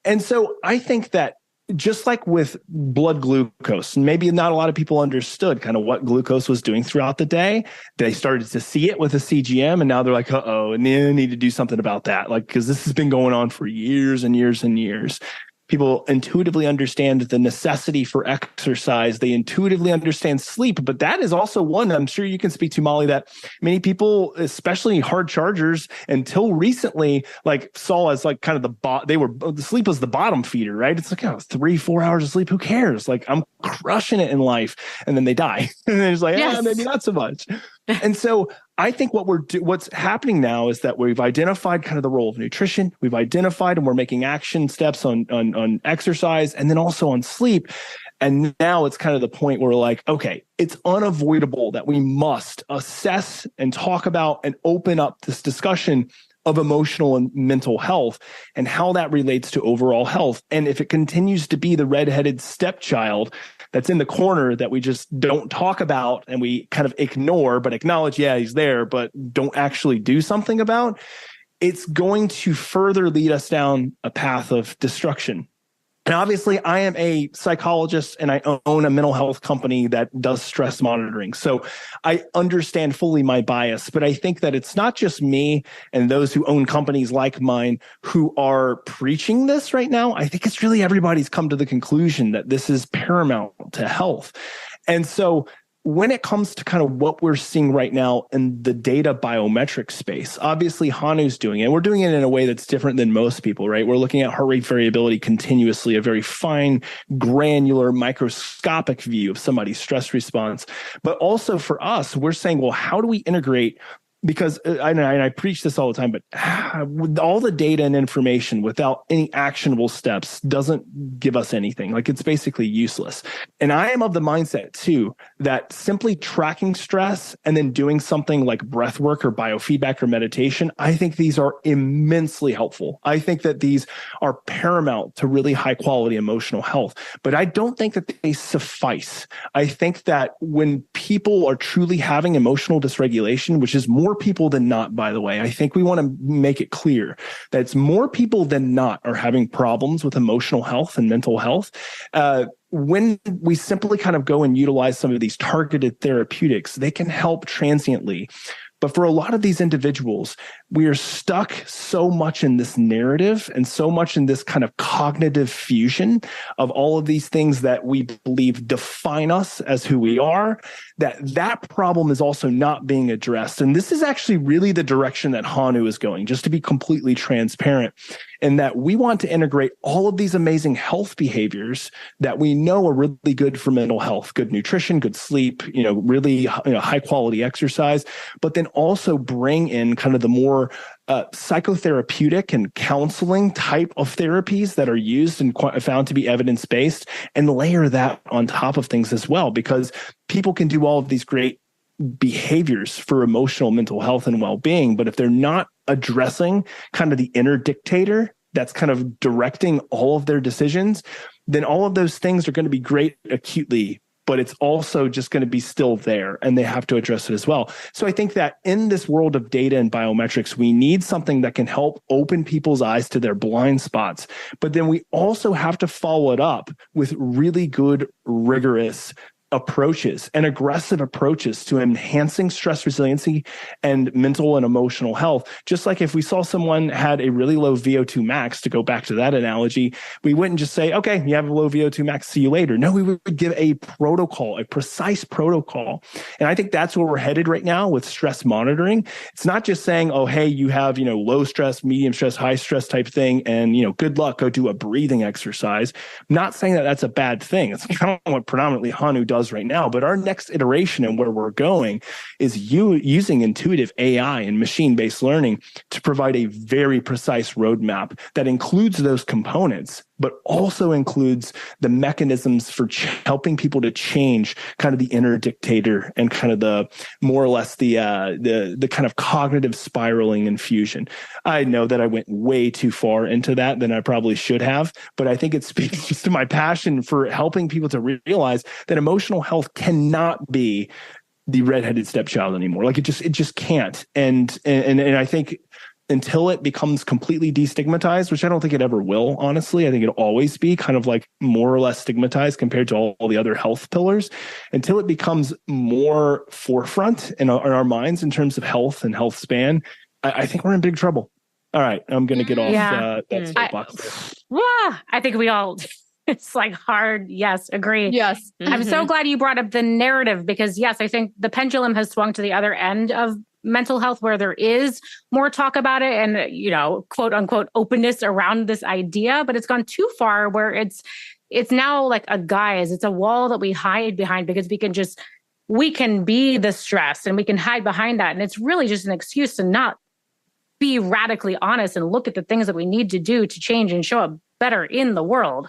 And so I think that just like with blood glucose, maybe not a lot of people understood kind of what glucose was doing throughout the day. They started to see it with a CGM, and now they're like, and they need to do something about that. Like, because this has been going on for years and years and years. People intuitively understand the necessity for exercise. They intuitively understand sleep, but that is also one I'm sure you can speak to, Molly, that many people, especially hard chargers, until recently, like saw as like kind of the sleep was the bottom feeder, right? It's like, 3-4 hours of sleep. Who cares? Like I'm crushing it in life, and then they die, and then it's like, maybe not so much. And so I think what's happening now is that we've identified kind of the role of nutrition. We've identified and we're making action steps on exercise and then also on sleep. And now it's kind of the point where we're like, okay, it's unavoidable that we must assess and talk about and open up this discussion of emotional and mental health and how that relates to overall health. And if it continues to be the redheaded stepchild that's in the corner that we just don't talk about and we kind of ignore, but acknowledge, he's there, but don't actually do something about, it's going to further lead us down a path of destruction. And obviously, I am a psychologist and I own a mental health company that does stress monitoring. So I understand fully my bias, but I think that it's not just me and those who own companies like mine who are preaching this right now. I think it's really everybody's come to the conclusion that this is paramount to health. And so when it comes to kind of what we're seeing right now in the data biometric space, obviously Hanu's doing it. We're doing it in a way that's different than most people, right? We're looking at heart rate variability continuously, a very fine, granular, microscopic view of somebody's stress response. But also for us, we're saying, well, how do we integrate? Because I preach this all the time, but with all the data and information without any actionable steps doesn't give us anything. Like it's basically useless. And I am of the mindset too, that simply tracking stress and then doing something like breath work or biofeedback or meditation, I think these are immensely helpful. I think that these are paramount to really high quality emotional health, but I don't think that they suffice. I think that when people are truly having emotional dysregulation, which is more people than not, by the way, I think we want to make it clear that it's more people than not are having problems with emotional health and mental health. When we simply kind of go and utilize some of these targeted therapeutics, they can help transiently. But for a lot of these individuals, we are stuck so much in this narrative and so much in this kind of cognitive fusion of all of these things that we believe define us as who we are, that problem is also not being addressed. And this is actually really the direction that Hanu is going, just to be completely transparent, in that we want to integrate all of these amazing health behaviors that we know are really good for mental health, good nutrition, good sleep, really high quality exercise, but then also bring in kind of the more psychotherapeutic and counseling type of therapies that are used and found to be evidence-based, and layer that on top of things as well, because people can do all of these great behaviors for emotional mental health and well-being, but if they're not addressing kind of the inner dictator that's kind of directing all of their decisions, then all of those things are going to be great acutely, but it's also just going to be still there, and they have to address it as well. So I think that in this world of data and biometrics, we need something that can help open people's eyes to their blind spots. But then we also have to follow it up with really good, rigorous approaches and aggressive approaches to enhancing stress resiliency and mental and emotional health. Just like if we saw someone had a really low VO2 max, to go back to that analogy, we wouldn't just say, okay, you have a low VO2 max, see you later. No, we would give a protocol, a precise protocol. And I think that's where we're headed right now with stress monitoring. It's not just saying, oh, hey, you have, low stress, medium stress, high stress type thing, and, good luck, go do a breathing exercise. I'm not saying that that's a bad thing. It's kind of what predominantly Hanu does does right now. But our next iteration and where we're going is using intuitive AI and machine-based learning to provide a very precise roadmap that includes those components, but also includes the mechanisms for helping people to change kind of the inner dictator and kind of the more or less the kind of cognitive spiraling infusion. I know that I went way too far into that than I probably should have, but I think it speaks just to my passion for helping people to realize that emotional health cannot be the redheaded stepchild anymore. Like it just can't. And I think until it becomes completely destigmatized, which I don't think it ever will, honestly. I think it'll always be kind of like more or less stigmatized compared to all the other health pillars. Until it becomes more forefront in our minds in terms of health and health span, I think we're in big trouble. All right, I'm going to get off that soapbox. I think we all... It's like hard. Yes. Agree. Yes. Mm-hmm. I'm so glad you brought up the narrative because yes, I think the pendulum has swung to the other end of mental health where there is more talk about it and, you know, quote unquote openness around this idea, but it's gone too far where it's now like a guise. It's a wall that we hide behind because we can be the stress and we can hide behind that. And it's really just an excuse to not be radically honest and look at the things that we need to do to change and show up better in the world.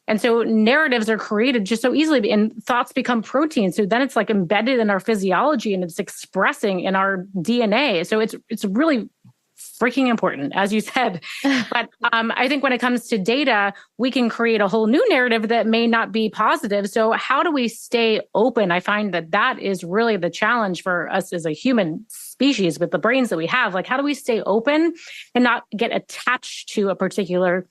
And so narratives are created just so easily and thoughts become proteins. So then it's like embedded in our physiology and it's expressing in our DNA. So it's really freaking important, as you said. But I think when it comes to data, we can create a whole new narrative that may not be positive. So how do we stay open? I find that is really the challenge for us as a human species with the brains that we have. Like, how do we stay open and not get attached to a particular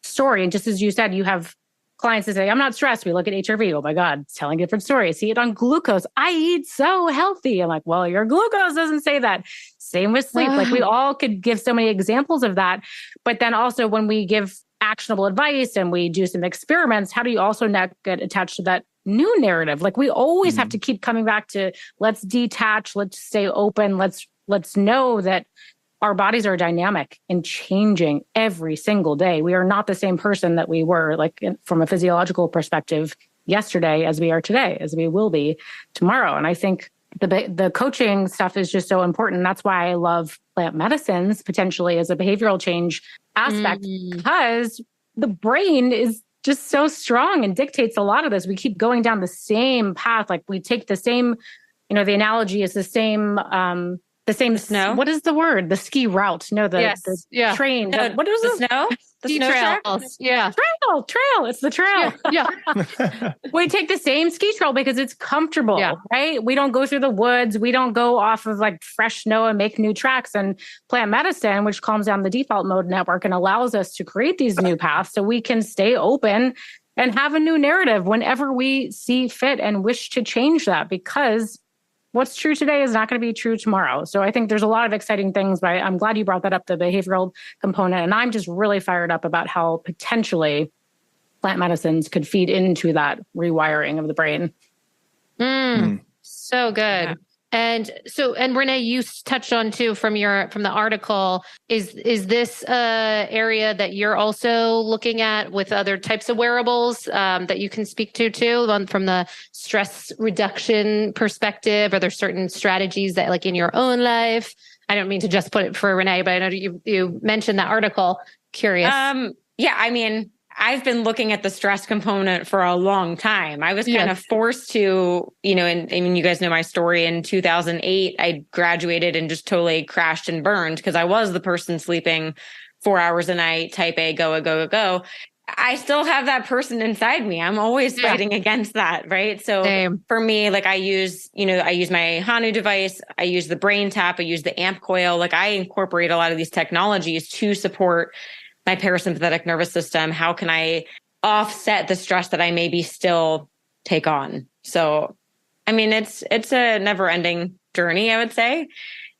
story? And just as you said, you have clients that say, I'm not stressed. We look at HRV. Oh my God, it's telling different stories. See it on glucose. I eat so healthy. I'm like, well, your glucose doesn't say that. Same with sleep. Like we all could give so many examples of that. But then also when we give actionable advice and we do some experiments, how do you also not get attached to that new narrative? Like we always have to keep coming back to let's detach, let's stay open. Let's know that our bodies are dynamic and changing every single day. We are not the same person that we were from a physiological perspective yesterday as we are today, as we will be tomorrow. And I think the coaching stuff is just so important. That's why I love plant medicines potentially as a behavioral change aspect because the brain is just so strong and dictates a lot of this. We keep going down the same path. Like we take the same, the analogy is the same snow. What is the word? The ski route. No, the train. No, what is the snow? The ski snow trails. Yeah. Trail. It's the trail. Yeah. We take the same ski trail because it's comfortable, right? We don't go through the woods. We don't go off of like fresh snow and make new tracks. And plant medicine, which calms down the default mode network and allows us to create these new paths so we can stay open and have a new narrative whenever we see fit and wish to change that because what's true today is not going to be true tomorrow. So I think there's a lot of exciting things, but I'm glad you brought that up, the behavioral component. And I'm just really fired up about how potentially plant medicines could feed into that rewiring of the brain. So good. Yeah. And Renee, you touched on too from the article, is this area that you're also looking at with other types of wearables that you can speak to too from the stress reduction perspective? Are there certain strategies that like in your own life? I don't mean to just put it for Renee, but I know you mentioned that article. Curious. Yeah, I mean, I've been looking at the stress component for a long time. I was kind of forced to, and I mean, you guys know my story. In 2008, I graduated and just totally crashed and burned because I was the person sleeping 4 hours a night, type A, go. I still have that person inside me. I'm always fighting against that. Right. So for me, like I use my Hanu device. I use the brain tap. I use the amp coil. Like I incorporate a lot of these technologies to support my parasympathetic nervous system. How can I offset the stress that I maybe still take on? So, I mean, it's a never ending journey, I would say.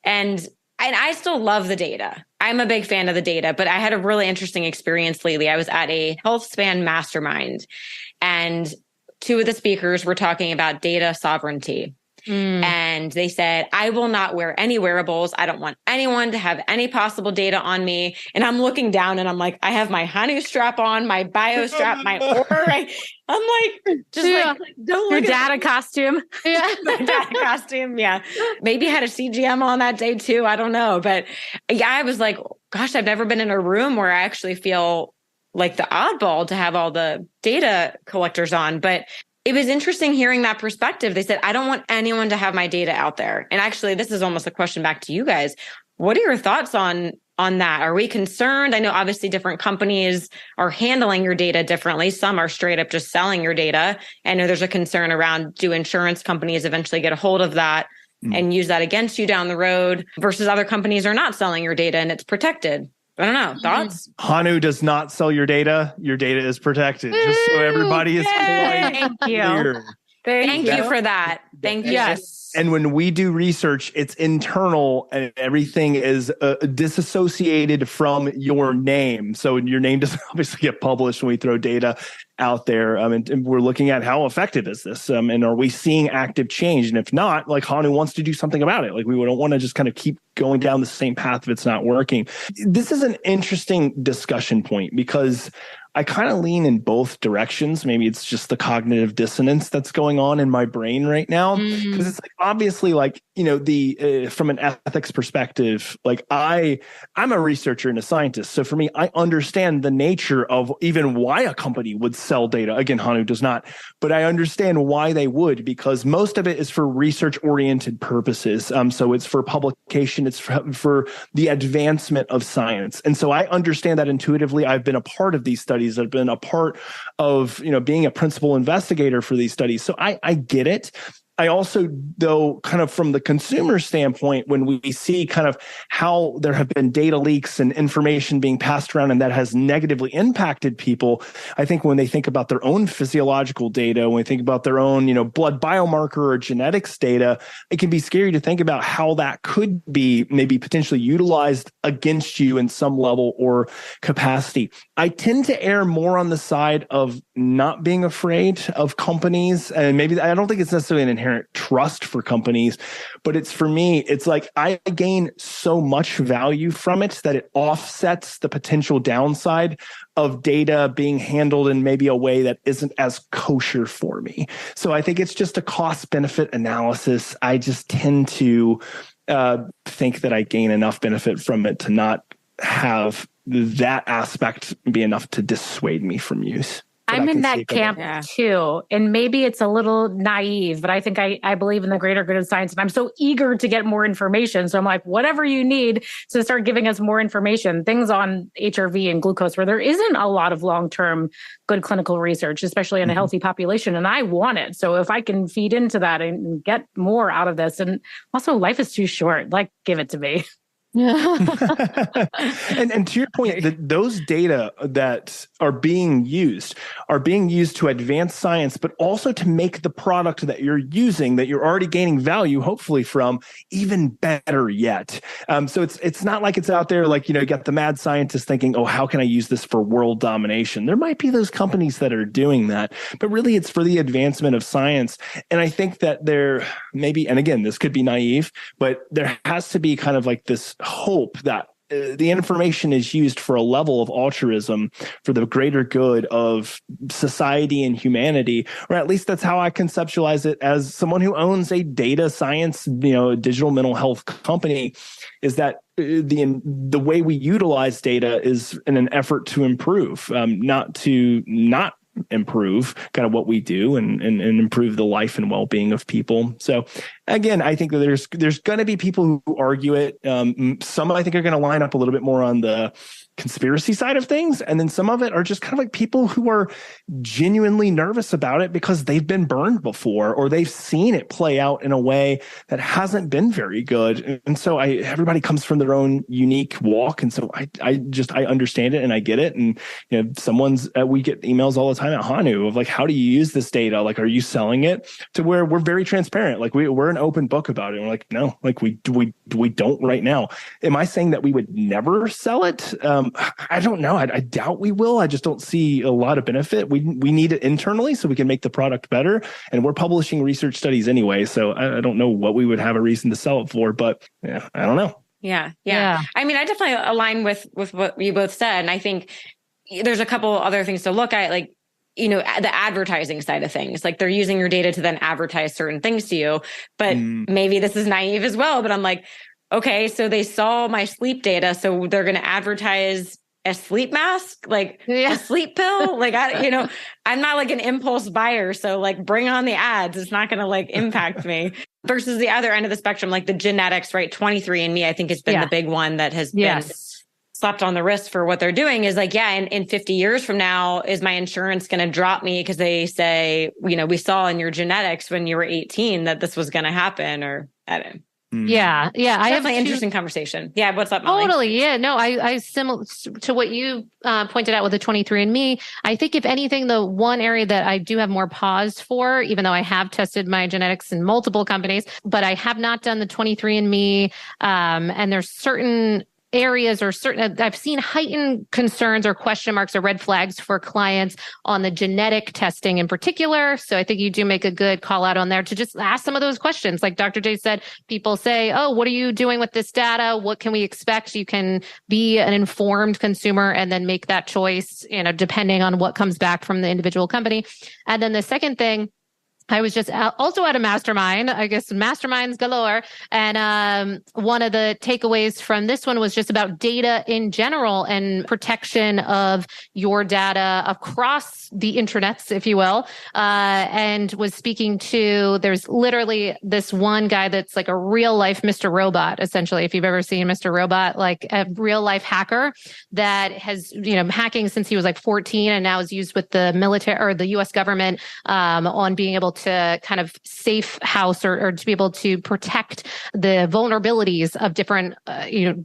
And I still love the data. I'm a big fan of the data, but I had a really interesting experience lately. I was at a health span mastermind and two of the speakers were talking about data sovereignty. And they said, I will not wear any wearables. I don't want anyone to have any possible data on me. And I'm looking down and I'm like, I have my Hanu strap on, my bio strap, my Aura. I'm like, just like, don't Your look data costume. Yeah. My data costume. Yeah. Maybe had a CGM on that day too. I don't know. But yeah, I was like, gosh, I've never been in a room where I actually feel like the oddball to have all the data collectors on. But it was interesting hearing that perspective. They said, I don't want anyone to have my data out there. And actually, this is almost a question back to you guys. What are your thoughts on that? Are we concerned? I know obviously different companies are handling your data differently. Some are straight up just selling your data. I know there's a concern around, do insurance companies eventually get a hold of that and use that against you down the road, versus other companies are not selling your data and it's protected? I don't know. Thoughts? Hanu does not sell your data. Your data is protected. Just so everybody is Thank you. clear. Thank you for that. Thank you. Yes. And when we do research, it's internal and everything is disassociated from your name. So your name doesn't obviously get published when we throw data out there. And we're looking at how effective is this? And are we seeing active change? And if not, like Hanu wants to do something about it. Like we don't want to just kind of keep going down the same path if it's not working. This is an interesting discussion point because I kind of lean in both directions. Maybe it's just the cognitive dissonance that's going on in my brain right now. Because it's like, obviously, like, you know, the from an ethics perspective, like I'm a researcher and a scientist. So for me, I understand the nature of even why a company would sell data. Again, Hanu does not, but I understand why they would, because most of it is for research-oriented purposes. So it's for publication, it's for the advancement of science. And so I understand that intuitively. I've been a part of these studies. I've been a part of, you know, being a principal investigator for these studies. So I get it. I also, though, kind of from the consumer standpoint, when we see kind of how there have been data leaks and information being passed around and that has negatively impacted people, I think when they think about their own physiological data, when they think about their own, you know, blood biomarker or genetics data, it can be scary to think about how that could be maybe potentially utilized against you in some level or capacity. I tend to err more on the side of not being afraid of companies. And maybe I don't think it's necessarily an inherent trust for companies, but it's, for me, it's like I gain so much value from it that it offsets the potential downside of data being handled in maybe a way that isn't as kosher for me. So I think it's just a cost benefit analysis. I just tend to think that I gain enough benefit from it to not have that aspect be enough to dissuade me from use. I'm in that camp too. And maybe it's a little naive, but I think I believe in the greater good of science. And I'm so eager to get more information. So I'm like, whatever you need to start giving us more information, things on HRV and glucose, where there isn't a lot of long-term good clinical research, especially in a healthy population. And I want it. So if I can feed into that and get more out of this, and also life is too short, like, give it to me. and to your point, that those data that are being used to advance science, but also to make the product that you're using, that you're already gaining value, hopefully from, even better yet. So it's not like it's out there like, you know, you got the mad scientist thinking, oh, how can I use this for world domination? There might be those companies that are doing that, but really it's for the advancement of science. And I think that there maybe, and again, this could be naive, but there has to be kind of like this hope that the information is used for a level of altruism for the greater good of society and humanity, or at least that's how I conceptualize it as someone who owns a data science, you know, digital mental health company, is that the way we utilize data is in an effort to improve, not to not improve kind of what we do and improve the life and well-being of people. So again, I think that there's going to be people who argue it. Some I think are going to line up a little bit more on the conspiracy side of things. And then some of it are just kind of like people who are genuinely nervous about it because they've been burned before, or they've seen it play out in a way that hasn't been very good. And so everybody comes from their own unique walk. And so I understand it and I get it. And, you know, we get emails all the time at Hanu of like, how do you use this data? Like, are you selling it? To where we're very transparent. Like we're an open book about it. And we're like, no, like we don't right now. Am I saying that we would never sell it? I don't know. I doubt we will. I just don't see a lot of benefit. We need it internally so we can make the product better. And we're publishing research studies anyway. So I don't know what we would have a reason to sell it for, but yeah, I don't know. Yeah. I mean, I definitely align with what you both said. And I think there's a couple other things to look at, like, the advertising side of things. Like, they're using your data to then advertise certain things to you. But maybe this is naive as well, but I'm like, okay, so they saw my sleep data, so they're going to advertise a sleep mask, like a sleep pill. Like, I'm not like an impulse buyer. So like, bring on the ads. It's not going to like impact me. Versus the other end of the spectrum, like the genetics, right? 23andMe, I think, has been the big one that has been slapped on the wrist for what they're doing. Is like, in 50 years from now, is my insurance going to drop me because they say, we saw in your genetics when you were 18 that this was going to happen, or I don't know. Yeah. I have an interesting conversation. Yeah. What's up, Molly? Totally. Yeah. No, I similar to what you pointed out with the 23andMe. I think if anything, the one area that I do have more pause for, even though I have tested my genetics in multiple companies, but I have not done the 23andMe. And there's certain areas or I've seen heightened concerns or question marks or red flags for clients on the genetic testing in particular. So I think you do make a good call out on there to just ask some of those questions. Like Dr. J said, people say, oh, what are you doing with this data? What can we expect? You can be an informed consumer and then make that choice, depending on what comes back from the individual company. And then the second thing, I was just also at a mastermind, I guess masterminds galore. And one of the takeaways from this one was just about data in general and protection of your data across the intranets, if you will. And was speaking to, there's literally this one guy that's like a real life Mr. Robot, essentially. If you've ever seen Mr. Robot, like a real life hacker that has, hacking since he was like 14 and now is used with the military or the US government on being able to kind of safe house or to be able to protect the vulnerabilities of different,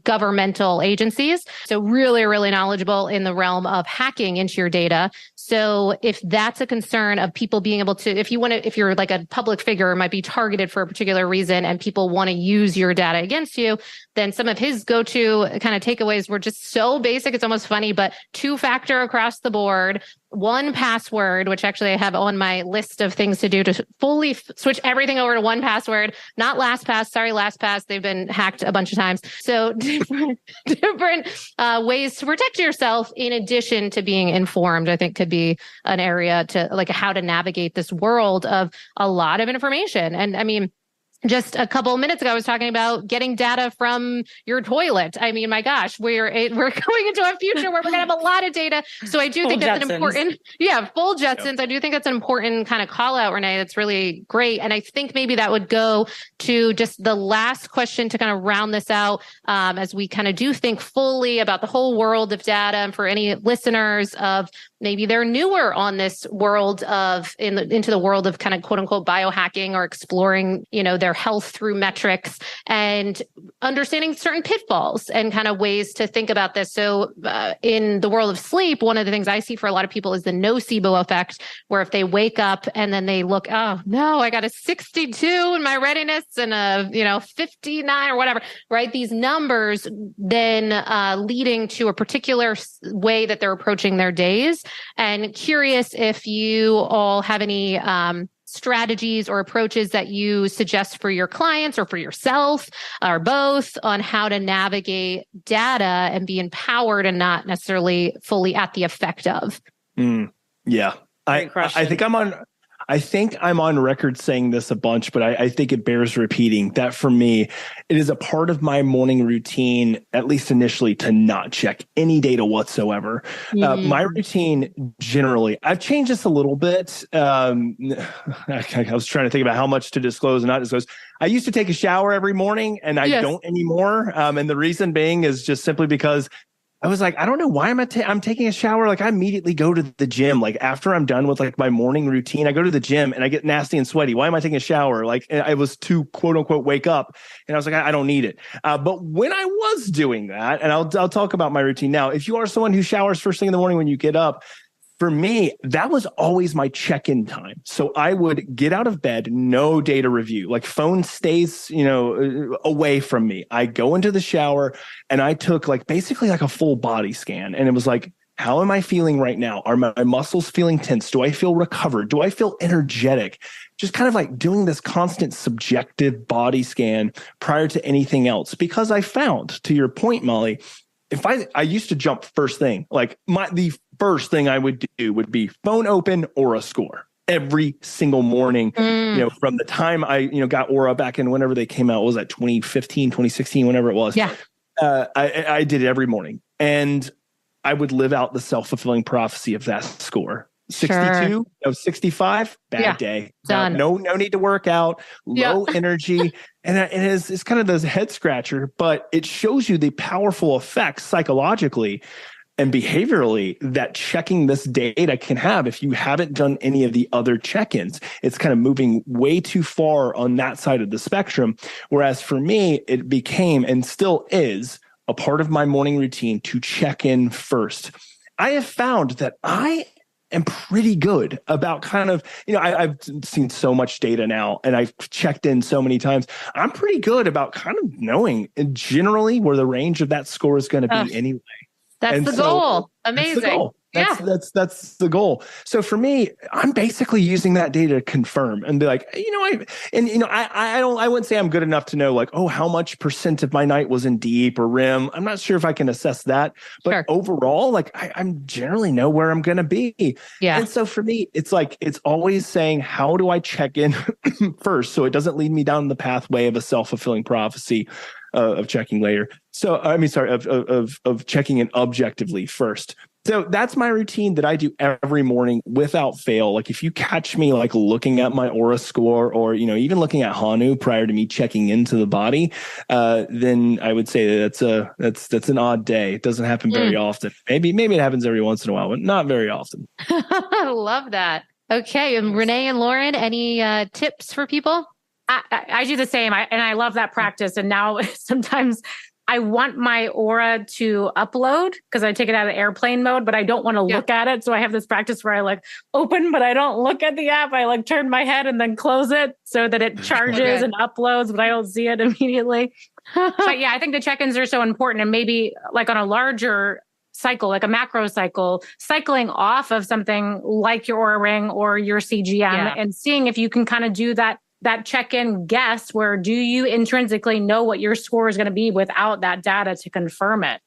governmental agencies. So really, really knowledgeable in the realm of hacking into your data. So if that's a concern of people being able to, if you're like a public figure, might be targeted for a particular reason and people want to use your data against you, then some of his go-to kind of takeaways were just so basic. It's almost funny, but 2-factor across the board, 1 password, which actually I have on my list of things to do to fully switch everything over to 1 password, not LastPass. Sorry, LastPass. They've been hacked a bunch of times. So different ways to protect yourself in addition to being informed, I think could be an area to like how to navigate this world of a lot of information. And I mean, just a couple of minutes ago, I was talking about getting data from your toilet. I mean, my gosh, we're going into a future where we're going to have a lot of data. So I do think that's an important, full Jetsons. Yep. I do think that's an important kind of call out, Renee. That's really great. And I think maybe that would go to just the last question to kind of round this out as we kind of do think fully about the whole world of data. And for any listeners of maybe they're newer on this world of into the world of kind of quote unquote biohacking or exploring, their health through metrics and understanding certain pitfalls and kind of ways to think about this. So in the world of sleep, one of the things I see for a lot of people is the nocebo effect, where if they wake up and then they look, oh no, I got a 62 in my readiness and a 59 or whatever, right? These numbers then leading to a particular way that they're approaching their days. And curious if you all have any strategies or approaches that you suggest for your clients or for yourself or both on how to navigate data and be empowered and not necessarily fully at the effect of. Yeah. I think I'm on record saying this a bunch, but I think it bears repeating that for me, it is a part of my morning routine, at least initially, to not check any data whatsoever. My routine generally, I've changed this a little bit. I was trying to think about how much to disclose and not disclose. I used to take a shower every morning and I don't anymore. And the reason being is just simply because I was like, I don't know why I'm taking a shower. Like I immediately go to the gym. Like after I'm done with like my morning routine, I go to the gym and I get nasty and sweaty. Why am I taking a shower? Like I was to quote unquote wake up and I was like, I don't need it. But when I was doing that, and I'll talk about my routine now. If you are someone who showers first thing in the morning when you get up, for me, that was always my check-in time. So I would get out of bed, no data review, like phone stays, away from me. I go into the shower and I took basically a full body scan. And it was like, how am I feeling right now? Are my muscles feeling tense? Do I feel recovered? Do I feel energetic? Just kind of doing this constant subjective body scan prior to anything else. Because I found, to your point, Molly, if I used to jump first thing, the first thing I would do would be phone open, Aura score every single morning. From the time I, got Aura back in whenever they came out, what was that 2015, 2016, whenever it was. Yeah. I did it every morning, and I would live out the self-fulfilling prophecy of that score. 62 of 65, bad day. Done. No need to work out, low energy. And it's kind of this head scratcher, but it shows you the powerful effects psychologically and behaviorally that checking this data can have if you haven't done any of the other check-ins. It's kind of moving way too far on that side of the spectrum. Whereas for me, it became and still is a part of my morning routine to check in first. I have found that I am pretty good about kind of, I've seen so much data now and I've checked in so many times. I'm pretty good about kind of knowing generally where the range of that score is going to be anyway. That's the goal. Amazing. That's the goal. That's the goal. So for me, I'm basically using that data to confirm and be like, I wouldn't say I'm good enough to know how much % of my night was in deep or REM. I'm not sure if I can assess that, but overall, I'm generally know where I'm going to be. Yeah. And so for me, it's always saying, how do I check in first? So it doesn't lead me down the pathway of a self-fulfilling prophecy of checking later. So, of checking in objectively first. So that's my routine that I do every morning without fail. If you catch me looking at my Aura score or, even looking at Hanu prior to me checking into the body, then I would say that's an odd day. It doesn't happen very often. Maybe it happens every once in a while, but not very often. I love that. Okay. And Renee and Lauren, any tips for people? I do the same. I love that practice. And now sometimes I want my Aura to upload because I take it out of airplane mode, but I don't want to look at it. So I have this practice where I open, but I don't look at the app. I turn my head and then close it so that it charges and uploads, but I don't see it immediately. But yeah, I think the check-ins are so important. And maybe on a larger cycle, like a macro cycle, cycling off of something like your Aura ring or your CGM and seeing if you can kind of do that check-in guess where do you intrinsically know what your score is going to be without that data to confirm it.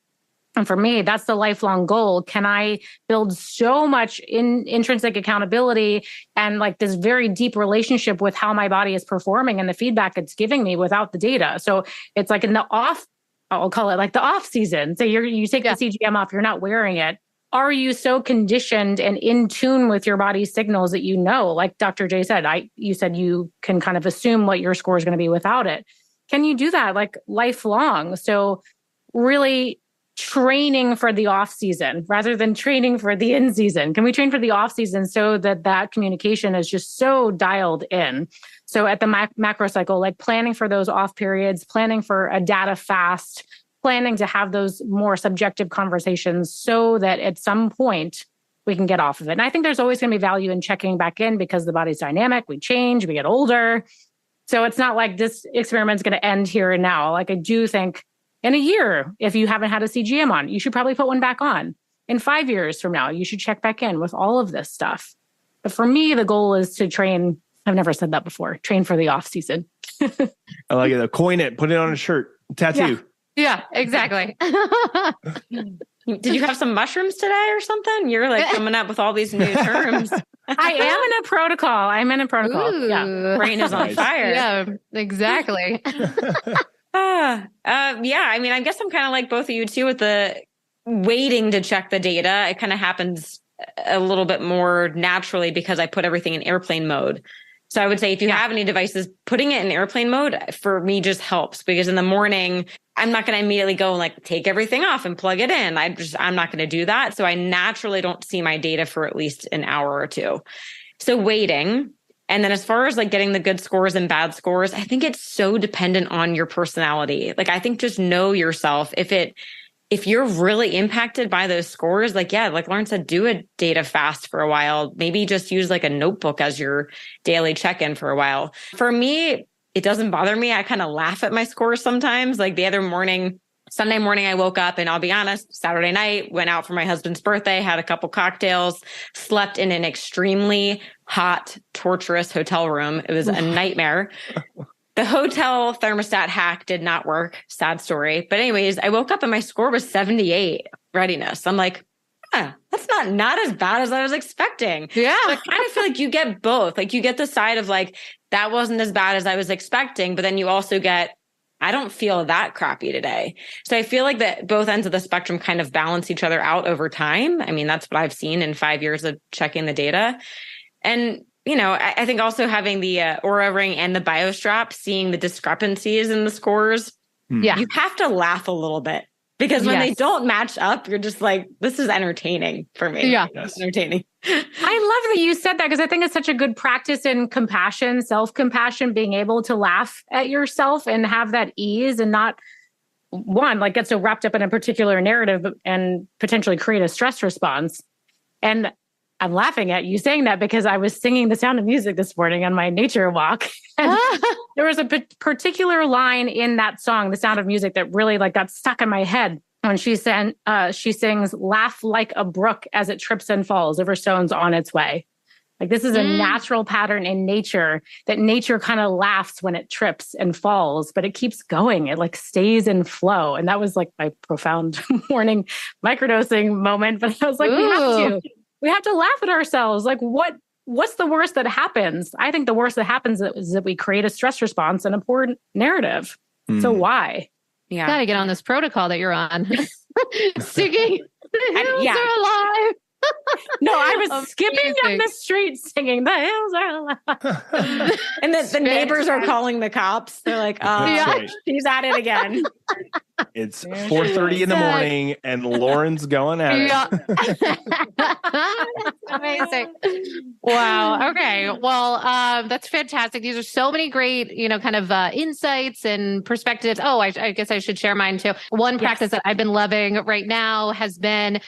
And for me, that's the lifelong goal. Can I build so much intrinsic accountability and this very deep relationship with how my body is performing and the feedback it's giving me without the data? So it's in the off, I'll call it the off season. So you take the CGM off, you're not wearing it. Are you so conditioned and in tune with your body's signals that like Dr. J said, you said you can kind of assume what your score is going to be without it. Can you do that lifelong? So really training for the off season rather than training for the in season. Can we train for the off season so that communication is just so dialed in? So at the macro cycle, planning for those off periods, planning for a data fast, planning to have those more subjective conversations so that at some point we can get off of it. And I think there's always going to be value in checking back in because the body's dynamic. We change, we get older. So it's not like this experiment's going to end here and now. I do think in a year, if you haven't had a CGM on, you should probably put one back on. In 5 years from now, you should check back in with all of this stuff. But for me, the goal is to train. I've never said that before. Train for the off season. I like it. Coin it, put it on a shirt, tattoo. Yeah, exactly. Did you have some mushrooms today or something? You're coming up with all these new terms. I am in a protocol. I'm in a protocol. Ooh. Yeah. Brain is on fire. Yeah, exactly. I guess I'm kind of like both of you too with the waiting to check the data. It kind of happens a little bit more naturally because I put everything in airplane mode. So I would say if you have any devices, putting it in airplane mode for me just helps because in the morning, I'm not going to immediately go take everything off and plug it in. I'm not going to do that. So I naturally don't see my data for at least an hour or two. So waiting. And then as far as getting the good scores and bad scores, I think it's so dependent on your personality. I think just know yourself. If it if you're really impacted by those scores, like Lauren said, do a data fast for a while. Maybe just use like a notebook as your daily check-in for a while. For me, it doesn't bother me. I kind of laugh at my scores sometimes. Like the other morning, Sunday morning, I woke up and I'll be honest, Saturday night, went out for my husband's birthday, had a couple cocktails, slept in an extremely hot, torturous hotel room. It was a nightmare. The hotel thermostat hack did not work. Sad story. But anyways, I woke up and my score was 78 readiness. I'm like, that's not as bad as I was expecting. Yeah. So I kind of feel like you get both. Like you get the side of like, that wasn't as bad as I was expecting, but then you also get, I don't feel that crappy today. So I feel like that both ends of the spectrum kind of balance each other out over time. I mean, that's what I've seen in 5 years of checking the data. And I think also having the Oura Ring and the BioStrap, seeing the discrepancies in the scores, you have to laugh a little bit because when they don't match up, you're just like, this is entertaining for me. Yeah. It's entertaining. I love that you said that because I think it's such a good practice in compassion, self-compassion, being able to laugh at yourself and have that ease and not get so wrapped up in a particular narrative and potentially create a stress response. And I'm laughing at you saying that because I was singing The Sound of Music this morning on my nature walk. And there was a particular line in that song, The Sound of Music, that really got stuck in my head. When she sings, laugh like a brook as it trips and falls over stones on its way. Like this is a natural pattern in nature that nature kind of laughs when it trips and falls, but it keeps going. It stays in flow. And that was my profound morning microdosing moment. But I was like, we have to laugh at ourselves. Like what's the worst that happens? I think the worst that happens is that we create a stress response and a poor narrative. So why? Yeah. Got to get on this protocol that you're on. Singing, the hills are alive. No, I was skipping down the street singing, the hills are alive. And the neighbors are calling the cops. They're like, she's at it again. It's 4:30 in the morning and Lauren's going at it. That's amazing. Wow. Okay. Well, that's fantastic. These are so many great, insights and perspectives. Oh, I guess I should share mine too. One practice that I've been loving right now has been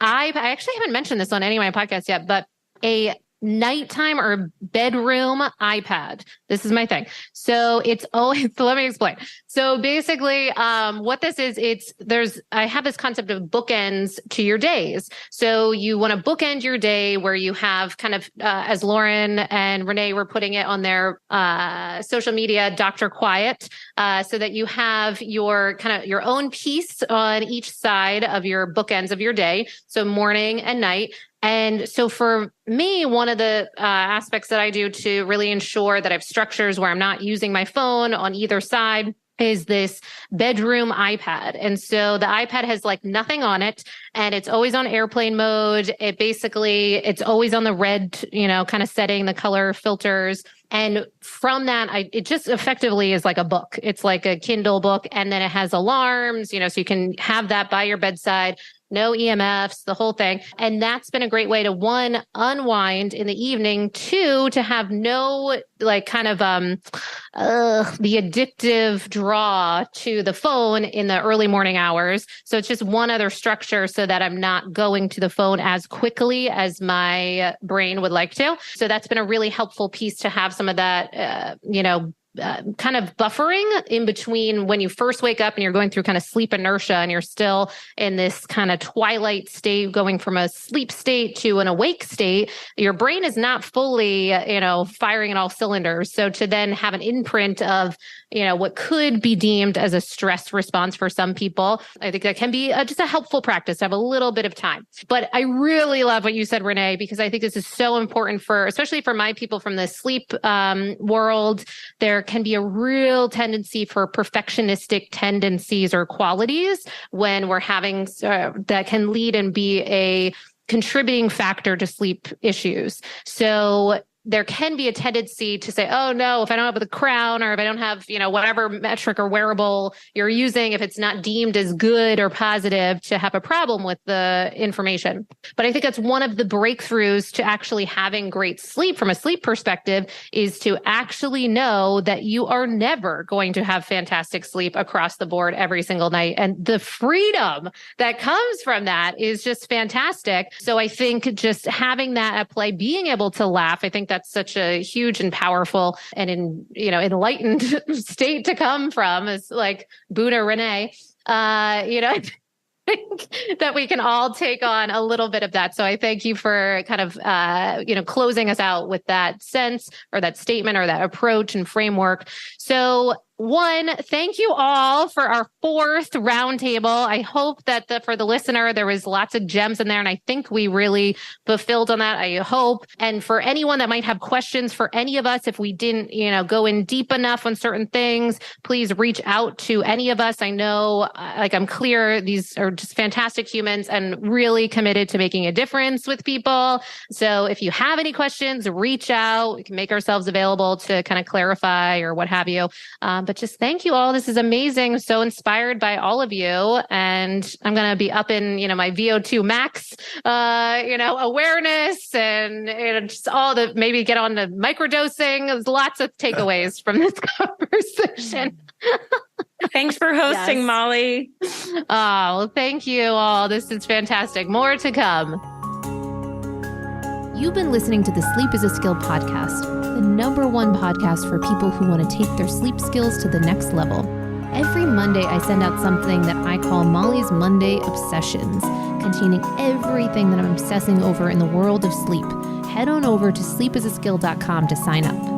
I actually haven't mentioned this on any of my podcasts yet, but a nighttime or bedroom iPad. This is my thing. So let me explain. So basically, what this is, I have this concept of bookends to your days. So you want to bookend your day where you have kind of, as Lauren and Renee were putting it on their social media, Dr. Quiet, so that you have your own piece on each side of your bookends of your day. So morning and night. And so for me, one of the aspects that I do to really ensure that I have structures where I'm not using my phone on either side is this bedroom iPad. And so the iPad has nothing on it and it's always on airplane mode. It's always on the red, kind of setting, the color filters. And from that, it just effectively is like a book. It's like a Kindle book. And then it has alarms, so you can have that by your bedside. No EMFs, the whole thing. And that's been a great way to, one, unwind in the evening, two, to have no the addictive draw to the phone in the early morning hours. So it's just one other structure so that I'm not going to the phone as quickly as my brain would like to. So that's been a really helpful piece to have some of that, kind of buffering in between when you first wake up and you're going through kind of sleep inertia and you're still in this kind of twilight state, going from a sleep state to an awake state. Your brain is not fully, firing in all cylinders. So to then have an imprint of, what could be deemed as a stress response for some people, I think that can be just a helpful practice to have a little bit of time. But I really love what you said, Renee, because I think this is so important especially for my people from the sleep world. There can be a real tendency for perfectionistic tendencies or qualities when we're having that can lead and be a contributing factor to sleep issues. So there can be a tendency to say, oh no, if I don't have the crown, or if I don't have, whatever metric or wearable you're using, if it's not deemed as good or positive, to have a problem with the information. But I think that's one of the breakthroughs to actually having great sleep from a sleep perspective, is to actually know that you are never going to have fantastic sleep across the board every single night. And the freedom that comes from that is just fantastic. So I think just having that at play, being able to laugh, I think that's such a huge and powerful and enlightened state to come from, is like Buddha Renee. I think that we can all take on a little bit of that. So I thank you for kind of, closing us out with that sense, or that statement, or that approach and framework. So one, thank you all for our 4th roundtable. I hope that for the listener, there was lots of gems in there, and I think we really fulfilled on that, I hope. And for anyone that might have questions for any of us, if we didn't, go in deep enough on certain things, please reach out to any of us. I know, I'm clear, these are just fantastic humans and really committed to making a difference with people. So if you have any questions, reach out. We can make ourselves available to kind of clarify or what have you. But just thank you all. This is amazing. So inspired by all of you. And I'm going to be up in, my VO2 max, awareness, and just all the, maybe get on to microdosing. There's lots of takeaways from this conversation. Thanks for hosting, yes. Molly. Oh, well, thank you all. This is fantastic. More to come. You've been listening to the Sleep is a Skill podcast, the #1 podcast for people who want to take their sleep skills to the next level. Every Monday, I send out something that I call Molly's Monday Obsessions, containing everything that I'm obsessing over in the world of sleep. Head on over to sleepisaskill.com to sign up.